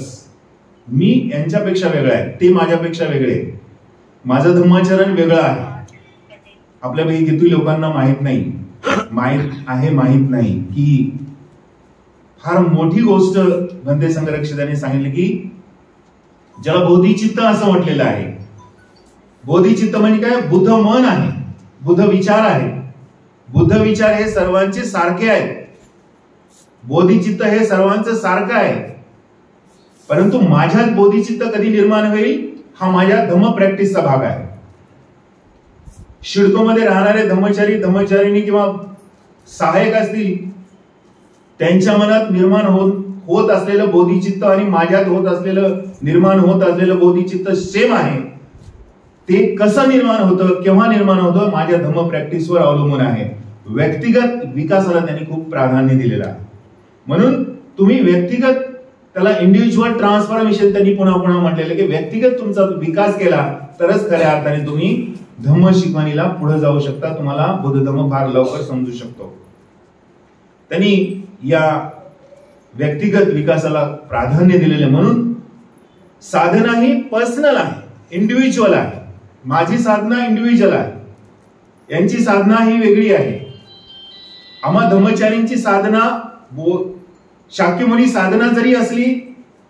मी यांच्यापेक्षा वेगळा आहे, ते माझ्यापेक्षा वेगळे, माझं धम्माचरण वेगळं आहे. आपल्यापैकी किती लोकांना माहित नाही की फार मोठी गोष्ट भंते संघरक्षकांनी सांगितली की ज्याला बोधिचित्त असं म्हटलेलं आहे. बोधिचित्त म्हणजे काय? बुद्ध मन आहे, बुद्ध विचार आहे. बुद्ध विचार हे सर्वांचे सारखे आहेत. बोधिचित्त हे सर्वांचं सारखं आहे. परंतु माझ्यात बोधिचित्त कधी निर्माण होईल हा माझ्या धम्म प्रॅक्टिसचा भाग आहे. शिडकोमध्ये राहणारे धम्मचारिणी किंवा सहाय्यक असतील, त्यांच्या मनात निर्माण होत असलेलं बोधिचित्त आणि माझ्यात निर्माण होत असलेलं बोधिचित्त सेम आहे. ते कसं निर्माण होतं, केव्हा निर्माण होतं, माझ्या धम्म प्रॅक्टिसवर अवलंबून आहे. व्यक्तिगत विकासाला त्यांनी खूप प्राधान्य दिलेलं आहे. म्हणून तुम्ही व्यक्तिगत, त्याला इंडिव्हिज्युअल ट्रान्सफॉर्मेशन त्यांनी पुन्हा म्हटलेलं की व्यक्तिगत तुमचा विकास केला तरच खऱ्या अर्थाने तुम्ही धम्म शिकवणीला पुढे जाऊ शकता. तुम्हाला बुद्ध धम्म फार लवकर समजू शकतो. त्यांनी या व्यक्तिगत विकासाला प्राधान्य दिलेले. म्हणून साधना ही पर्सनल आहे, इंडिव्हिज्युअल आहे. माझी साधना इंडिव्हिज्युअल आहे, यांची साधना ही वेगळी आहे. आम्हा धम्मचारींची साधना शाक्यमुनी साधना जरी असली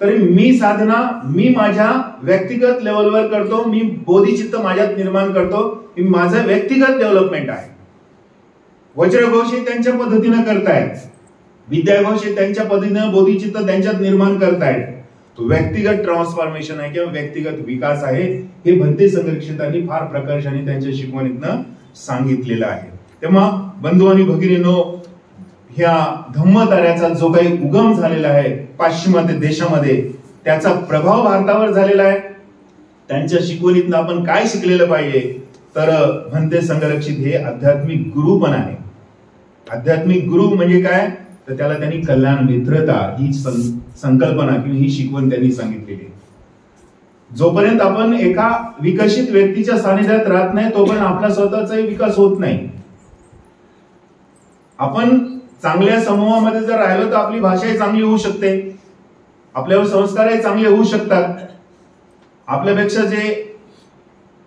तरी मी माझ्या व्यक्तिगत लेवलवर करतो. मी बोधिचित्त माझ्यात निर्माण करतो. माझं व्यक्तिगत डेव्हलपमेंट आहे. वज्रघोष हे त्यांच्या पद्धतीनं करतायत, विद्याघोष हे त्यांच्या पद्धतीनं बोधिचित्त त्यांच्यात निर्माण करतायत. तो व्यक्तिगत ट्रान्सफॉर्मेशन आहे किंवा व्यक्तिगत विकास आहे. हे भंते संघरक्षकांनी फार प्रकर्षाने त्यांच्या शिकवणीतनं सांगितलेलं आहे. तेव्हा बंधू आणि भगिनींनो, ह्या धम्मताऱ्याचा जो काही उगम झालेला आहे पाश्चिमात्य देशामध्ये, त्याचा प्रभाव भारतावर झालेला आहे. त्यांच्या शिकवणीतून आपण काय शिकलेलं पाहिजे, तर भंते संघरक्षित हे आध्यात्मिक गुरु पण आहे. आध्यात्मिक गुरु म्हणजे काय, तर त्याला त्यांनी कल्याण मित्रता ही संकल्पना किंवा ही शिकवण त्यांनी सांगितलेली. जोपर्यंत आपण एका विकसित व्यक्तीच्या सानिध्यात राहत नाही तोपर्यंत आपला स्वतःचाही विकास होत नाही. आपण चांगल्या समूहामध्ये जर राहिलो तर आपली भाषाही चांगली होऊ शकते, आपल्यावर संस्कारही चांगले होऊ शकतात. आपल्यापेक्षा जे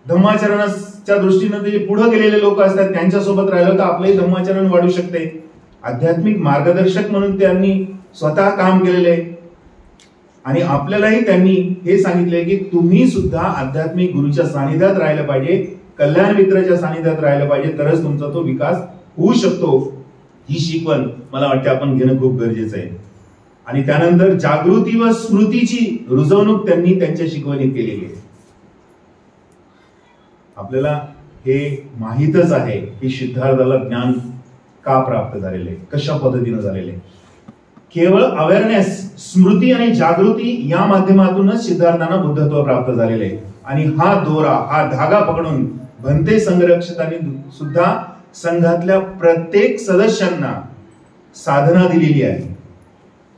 धम्माचरणाच्या दृष्टीने जे पुढे गेलेले लोक असतात त्यांच्यासोबत राहिलो तर आपलंही धम्माचरण वाढू शकते. आध्यात्मिक मार्गदर्शक म्हणून त्यांनी स्वतः काम केलेले आहे आणि आपल्यालाही त्यांनी हे सांगितले की तुम्ही सुद्धा आध्यात्मिक गुरुच्या सानिध्यात राहिलं पाहिजे, कल्याण मित्राच्या सानिध्यात राहिलं पाहिजे, तरच तुमचा तो विकास होऊ शकतो. ही शिकवण मला वाटते आपण घेणं खूप गरजेचं आहे. आणि त्यानंतर जागृती व स्मृतीची रुजवणूक त्यांनी त्यांच्या शिकवणीत केलेली आहे. आपल्याला हे माहीतच आहे की सिद्धार्थाला ज्ञान का प्राप्त झालेले, कशा पद्धतीने झालेले. केवळ अवेअरनेस, स्मृती आणि जागृती या माध्यमातूनच सिद्धार्थांना बुद्धत्व प्राप्त झालेले. आणि हा दोरा, हा धागा पकडून भंते संघरक्षकांनी सुद्धा संघातल्या प्रत्येक सदस्यांना साधना दिलेली आहे.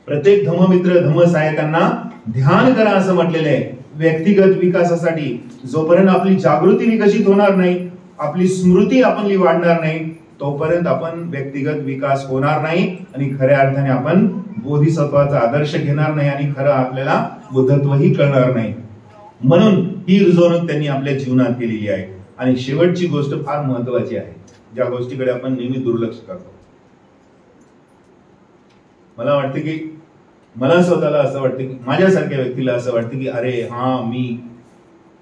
प्रत्येक धम्ममित्र धम्मसहायकांना ध्यान करा असं म्हटलेलं आहे. व्यक्तिगत विकासासाठी जोपर्यंत आपली जागृती विकसित होणार नाही, आपली स्मृती आपली वाढणार नाही, तोपर्यंत आपण व्यक्तिगत विकास होणार नाही आणि खऱ्या अर्थाने आपण बोधिसत्वाचा आदर्श घेणार नाही आणि खरं आपल्याला बुद्धत्वही कळणार नाही. म्हणून ही रुजवणूक त्यांनी आपल्या जीवनात केलेली आहे. आणि शेवटची गोष्ट फार महत्वाची आहे, ज्या गोष्टीकडे आपण नेहमी दुर्लक्ष करतो. मला वाटतं की मला स्वतःला असं वाटतं की माझ्यासारख्या व्यक्तीला असं वाटतं की अरे हा, मी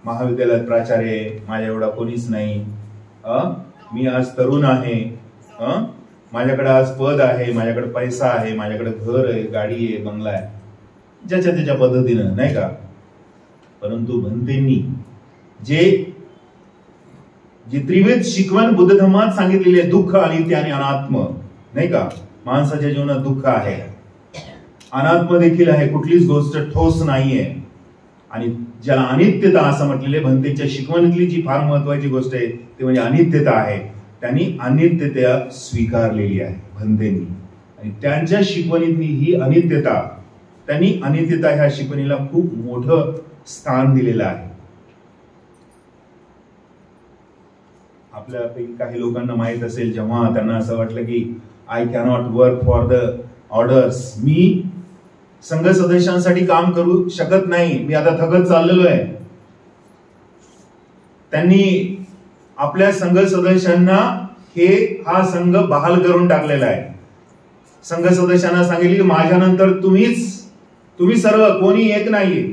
महाविद्यालयात प्राचार्य आहे, माझ्या एवढा कोणीच नाही, मी आज तरुण आहे, माझ्याकडे आज पद आहे, माझ्याकडे पैसा आहे, माझ्याकडे घर आहे, गाडी आहे, बंगला आहे, ज्याच्या त्याच्या पद्धतीनं, नाही का. परंतु भंतेंनी जे त्रिवेद शिकवण बुद्ध धर्मात सांगितलेली आहे, दुःख, अनित्य आणि अनात्म, नाही का. माणसाच्या जीवनात दुःख आहे, अनात्म देखील आहे, कुठलीच गोष्ट ठोस नाहीये. आणि ज्याला अनित्यता असं म्हटलेले भंतेच्या शिकवणीतली जी फार महत्वाची गोष्ट आहे ते म्हणजे अनित्यता आहे. त्यांनी अनित्यता स्वीकारलेली आहे भंतेंनी, आणि त्यांच्या शिकवणीतली ही अनित्यता, त्यांनी अनित्यता ह्या शिकवणीला खूप मोठं स्थान दिलेलं आहे. आपल्यापैकी काही लोकांना माहित असेल, जेव्हा त्यांना असं वाटलं की I cannot work for the orders, मी संघ सदस्यांसाठी काम करू शकत नाही, मी आता थकत चाललेलो आहे, त्यांनी आपल्या संघ सदस्यांना हा संघ बहाल करून टाकलेला आहे. संघ सदस्यांना सांगितले की माझ्यानंतर तुम्ही सर्व, कोणी एक नाहीये.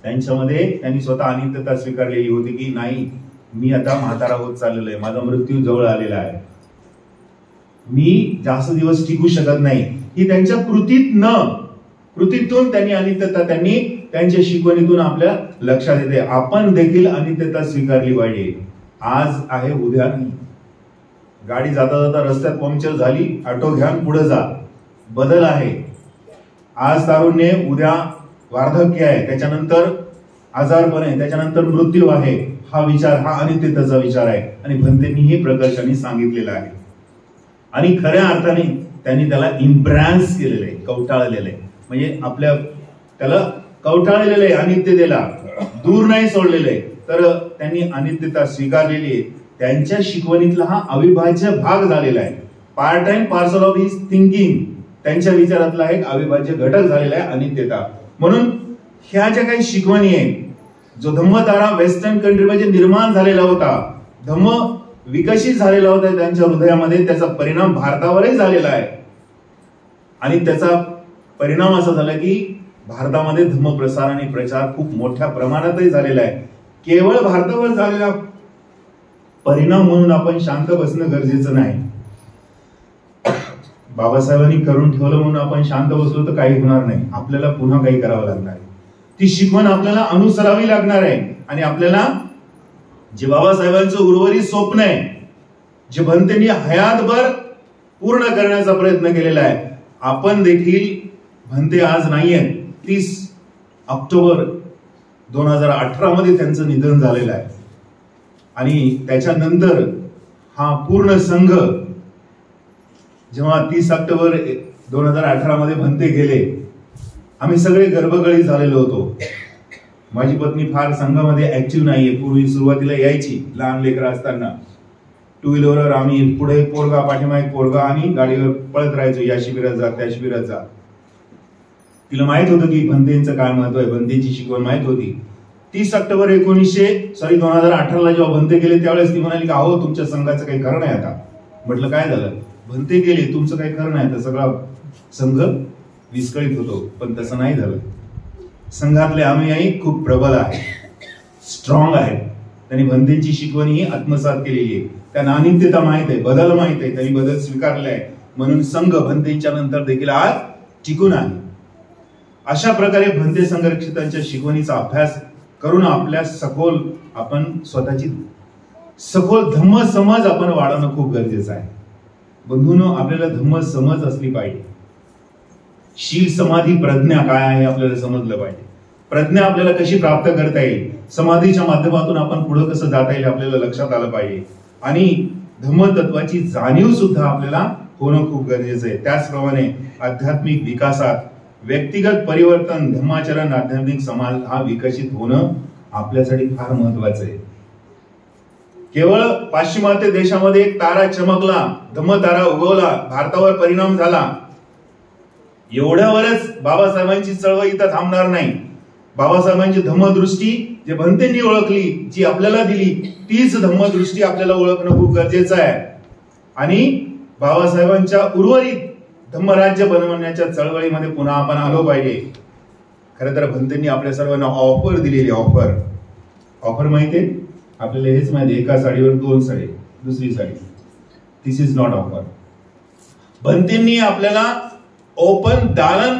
त्यांच्यामध्ये त्यांनी स्वतः अनित्यता स्वीकारलेली होती की नाही, मी आता म्हातारा होत चाललेलो आहे, माझा मृत्यू जवळ आलेला आहे, मी जास्त दिवस टिकू शकत नाही. ही त्यांच्या कृतीतून त्यांनी अनित्यता त्यांनी त्यांच्या शिकवणीतून आपल्या लक्षात येते. आपण देखील अनित्यता स्वीकारली पाहिजे. आज आहे, उद्या नाही. गाडी जाता जाता रस्त्यात पंक्चर झाली, ऑटो घ्या पुढे जा, बदल आहे. आज तारुण्य, उद्या वार्धक्य आहे, त्याच्यानंतर आजारपण आहे, त्याच्यानंतर मृत्यू आहे. हा विचार, हा अनित्यतेचा विचार आहे आणि भंतेंनी हे प्रकर्षाने सांगितलेलं आहे. आणि खऱ्या अर्थाने त्यांनी त्याला इम्ब्रॅन्स केलेलं आहे, कवटाळलेलं आहे. म्हणजे त्याला कवटाळलेलं आहे, अनित्यतेला दूर नाही सोडलेलं आहे, तर त्यांनी अनित्यता स्वीकारलेली आहे. त्यांच्या शिकवणीतला हा अविभाज्य भाग झालेला आहे. Part and parcel of his thinking, त्यांच्या विचारातला एक अविभाज्य घटक झालेला आहे अनित्यता. म्हणून ह्या ज्या काही शिकवणी आहे, जो धम्मतारा वेस्टर्न कंट्रीमध्ये निर्माण झालेला होता, धम्म विकसित झालेला होता त्यांच्या हृदयामध्ये, त्याचा परिणाम भारतावरही झालेला आहे. आणि त्याचा परिणाम असा झाला की भारतामध्ये धम्मप्रसार आणि प्रचार खूप मोठ्या प्रमाणातही झालेला आहे. केवळ भारतावर झालेला परिणाम म्हणून आपण शांत बसणं गरजेचं नाही. बाबासाहेबांनी करून ठेवलं म्हणून आपण शांत बसलो तर काही होणार नाही, आपल्याला पुन्हा काही करावं लागणार आहे. ती शिकवण आपल्याला अनुसरावी लागणार आहे. आणि आपल्याला जे बाबासाहेबांचं उर्वरित स्वप्न आहे, जे भंतेंनी हयातभर पूर्ण करण्याचा प्रयत्न केलेला आहे. आपण देखील भंते आज नाहीये. 30 ऑक्टोबर 2018 मध्ये त्यांचं निधन झालेलं आहे आणि त्याच्यानंतर हा पूर्ण संघ जेव्हा 30 ऑक्टोबर 2018 मध्ये भंते गेले, आम्ही सगळे गर्भगळी झालेलो होतो. माझी पत्नी फार संघामध्ये ऍक्टिव्ह नाहीये. पूर्वी सुरुवातीला यायची लहान लेकरं असताना. 2 व्हीलरवर आम्ही पुढे पोरगा पाठीमागे पोरगा आणि गाडीवर पळत राहायचो, या शिबिरात जा त्या शिबिरात जा. तिला माहित होतं की भंतेचं काय महत्व आहे, भंतेची शिकवण माहित होती. 30 ऑक्टोबर 2018ला जेव्हा भंते गेले त्यावेळेस ती म्हणाली की अहो तुमच्या संघाचं काही खरं नाही आता. म्हटलं काय झालं? भंते गेले, तुमचं काही खरं नाही. तर सगळा संघ विस्कळीत होतो, पण तसं नाही झालं. संघातले आम्ही खूप प्रबल आहे, स्ट्रॉंग आहे. त्यांनी भंतेची शिकवण ही आत्मसात केलेली आहे. त्यांना अनित्यता माहित आहे, बदल माहित आहे, त्यांनी बदल स्वीकारले आहे. म्हणून संघ भंतेच्या नंतर देखील आज टिकून आहे. अशा प्रकारे भंते संरक्षितांच्या शिकवणीचा अभ्यास करून आपल्या आपण स्वतःची सखोल धम्म समज आपण वाढवणं खूप गरजेचं आहे. बंधूंनो, आपल्याला धम्म समज असली पाहिजे. शील समाधी प्रज्ञा काय आहे आपल्याला समजलं पाहिजे. प्रज्ञा आपल्याला कशी प्राप्त करता येईल, समाधीच्या माध्यमातून आपण पुढे कसं जाता येईल आपल्याला लक्षात आलं पाहिजे. आणि धम्मतत्वाची जाणीव सुद्धा आपल्याला होणं खूप गरजेचं आहे. त्याचप्रमाणे आध्यात्मिक विकासात व्यक्तिगत परिवर्तन, धम्माचरण, आध्यात्मिक समाज हा विकसित होणं आपल्यासाठी फार महत्वाचं आहे. केवळ पाश्चिमात्य देशामध्ये एक तारा चमकला, धम्म तारा उगवला, भारतावर परिणाम झाला, एवढ्यावरच बाबासाहेबांची चळवळ इथं थांबणार नाही. बाबासाहेबांची धम्मदृष्टी जे भंतेंनी ओळखली, जी आपल्याला दिली, तीच धम्मदृष्टी आपल्याला ओळखणं खूप गरजेचं आहे. आणि बाबासाहेबांच्या उर्वरित धम्मराज्य बनवण्याच्या चळवळीमध्ये पुन्हा आपण आलो पाहिजे. खरं तर भंतेंनी आपल्या सर्वांना ऑफर दिलेली. ऑफर माहितीये आपल्याला? हेच माहिती, एका साडीवर 2 साडी, दुसरी साडी. दिस इज नॉट ऑफर. भंतेंनी आपल्याला ओपन दालन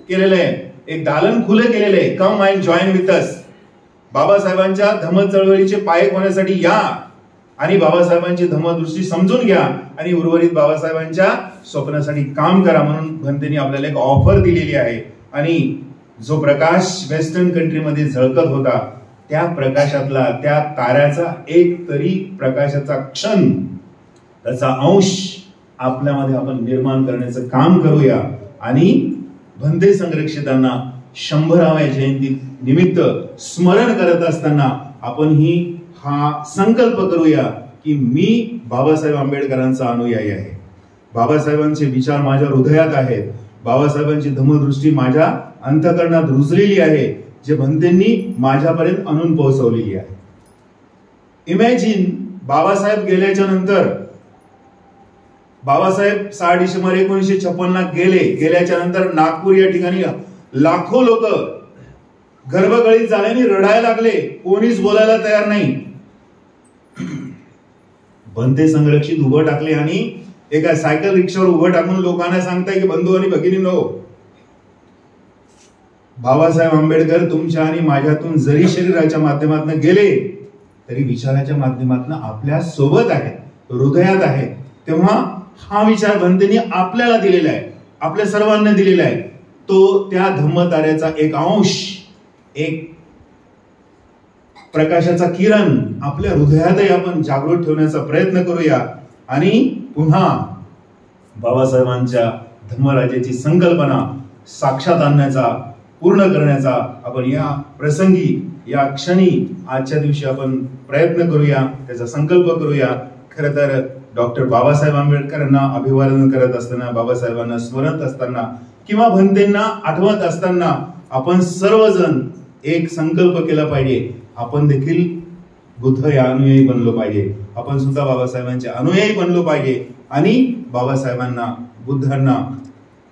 केलेलं आहे, एक दालन खुले केलेलं आहे. Come and join with us. बाबासाहेबांच्या धम्म चळवळीचे पायक होण्यासाठी या आणि बाबासाहेबांची धम्मदृष्टी समजून घ्या आणि उर्वरित बाबासाहेबांच्या स्वप्नासाठी काम करा. म्हणून भंतेंनी आपल्याला एक ऑफर दिलेली आहे. आणि जो प्रकाश वेस्टर्न कंट्रीमध्ये झळकत होता, त्या प्रकाशातला, त्या ताऱ्याचा एक तरी प्रकाशाचा क्षण, त्याचा अंश आपल्यामध्ये आपण निर्माण करण्याचं काम करूया. आणि भंते संरक्षितांना 100व्या जयंती निमित्त स्मरण करत असताना आपण हा संकल्प करूया की मी बाबासाहेब आंबेडकरांचा अनुयायी आहे. बाबासाहेबांचे विचार माझ्या हृदयात आहेत. बाबासाहेबांची धम्मदृष्टी माझ्या अंतःकरणात रुजलेली आहे, जे भंतेंनी माझ्यापर्यंत आणून पोहोचवलेली आहे. इमॅजिन, बाबासाहेब गेल्याच्या नंतर, बाबासाहेब 6 डिसेंबर 1956 गेल्याच्या नंतर नागपूर या ठिकाणी लाखो लोक गर्भगळीत झाल्याने रडायला लागले. कोणीच बोलायला तयार नाही. भंते संरक्षित उभं टाकले आणि एका सायकल रिक्षावर उभं टाकून लोकांना सांगताय की बंधू आणि भगिनींनो, बाबासाहेब आंबेडकर तुमच्या आणि माझ्यातून जरी शरीराच्या माध्यमातून गेले तरी विचाराच्या माध्यमातून आपल्या सोबत आहे, हृदयात आहे. तेव्हा हा विचार भंतेंनी आपल्याला दिलेला आहे, आपल्या सर्वांना दिलेला आहे. तो त्या धम्मताऱ्याचा एक अंश, एक प्रकाशाचा किरण आपल्या हृदयातही आपण जागृत ठेवण्याचा प्रयत्न करूया. आणि पुन्हा बाबासाहेबांच्या धम्मराज्याची संकल्पना साक्षात आणण्याचा, पूर्ण करण्याचा आपण या प्रसंगी, या क्षणी, आजच्या दिवशी आपण प्रयत्न करूया, त्याचा संकल्प करूया. खरं तर डॉक्टर बाबासाहेब आंबेडकरांना अभिवादन करत असताना, बाबासाहेबांना स्मरत असताना किंवा भंतेंना आठवत असताना आपण सर्वजण एक संकल्प केला पाहिजे. आपण देखील बुद्ध या अनुयायी बनलो पाहिजे. आपण सुद्धा बाबासाहेबांचे अनुयायी बनलो पाहिजे. आणि बाबासाहेबांना, बुद्धांना,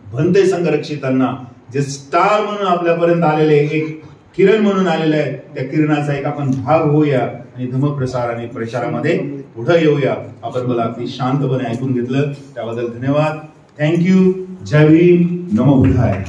भंते संरक्षितांना जे स्टार म्हणून आपल्यापर्यंत आलेले, एक किरण म्हणून आलेले आहे, त्या किरणाचा एक आपण भाग होऊया आणि धम्मप्रसार आणि प्रचारामध्ये पुढे येऊया. आपण मला अगदी शांतपणे ऐकून घेतलं त्याबद्दल धन्यवाद. थँक्यू. जय भीम. नमो बुद्धाय.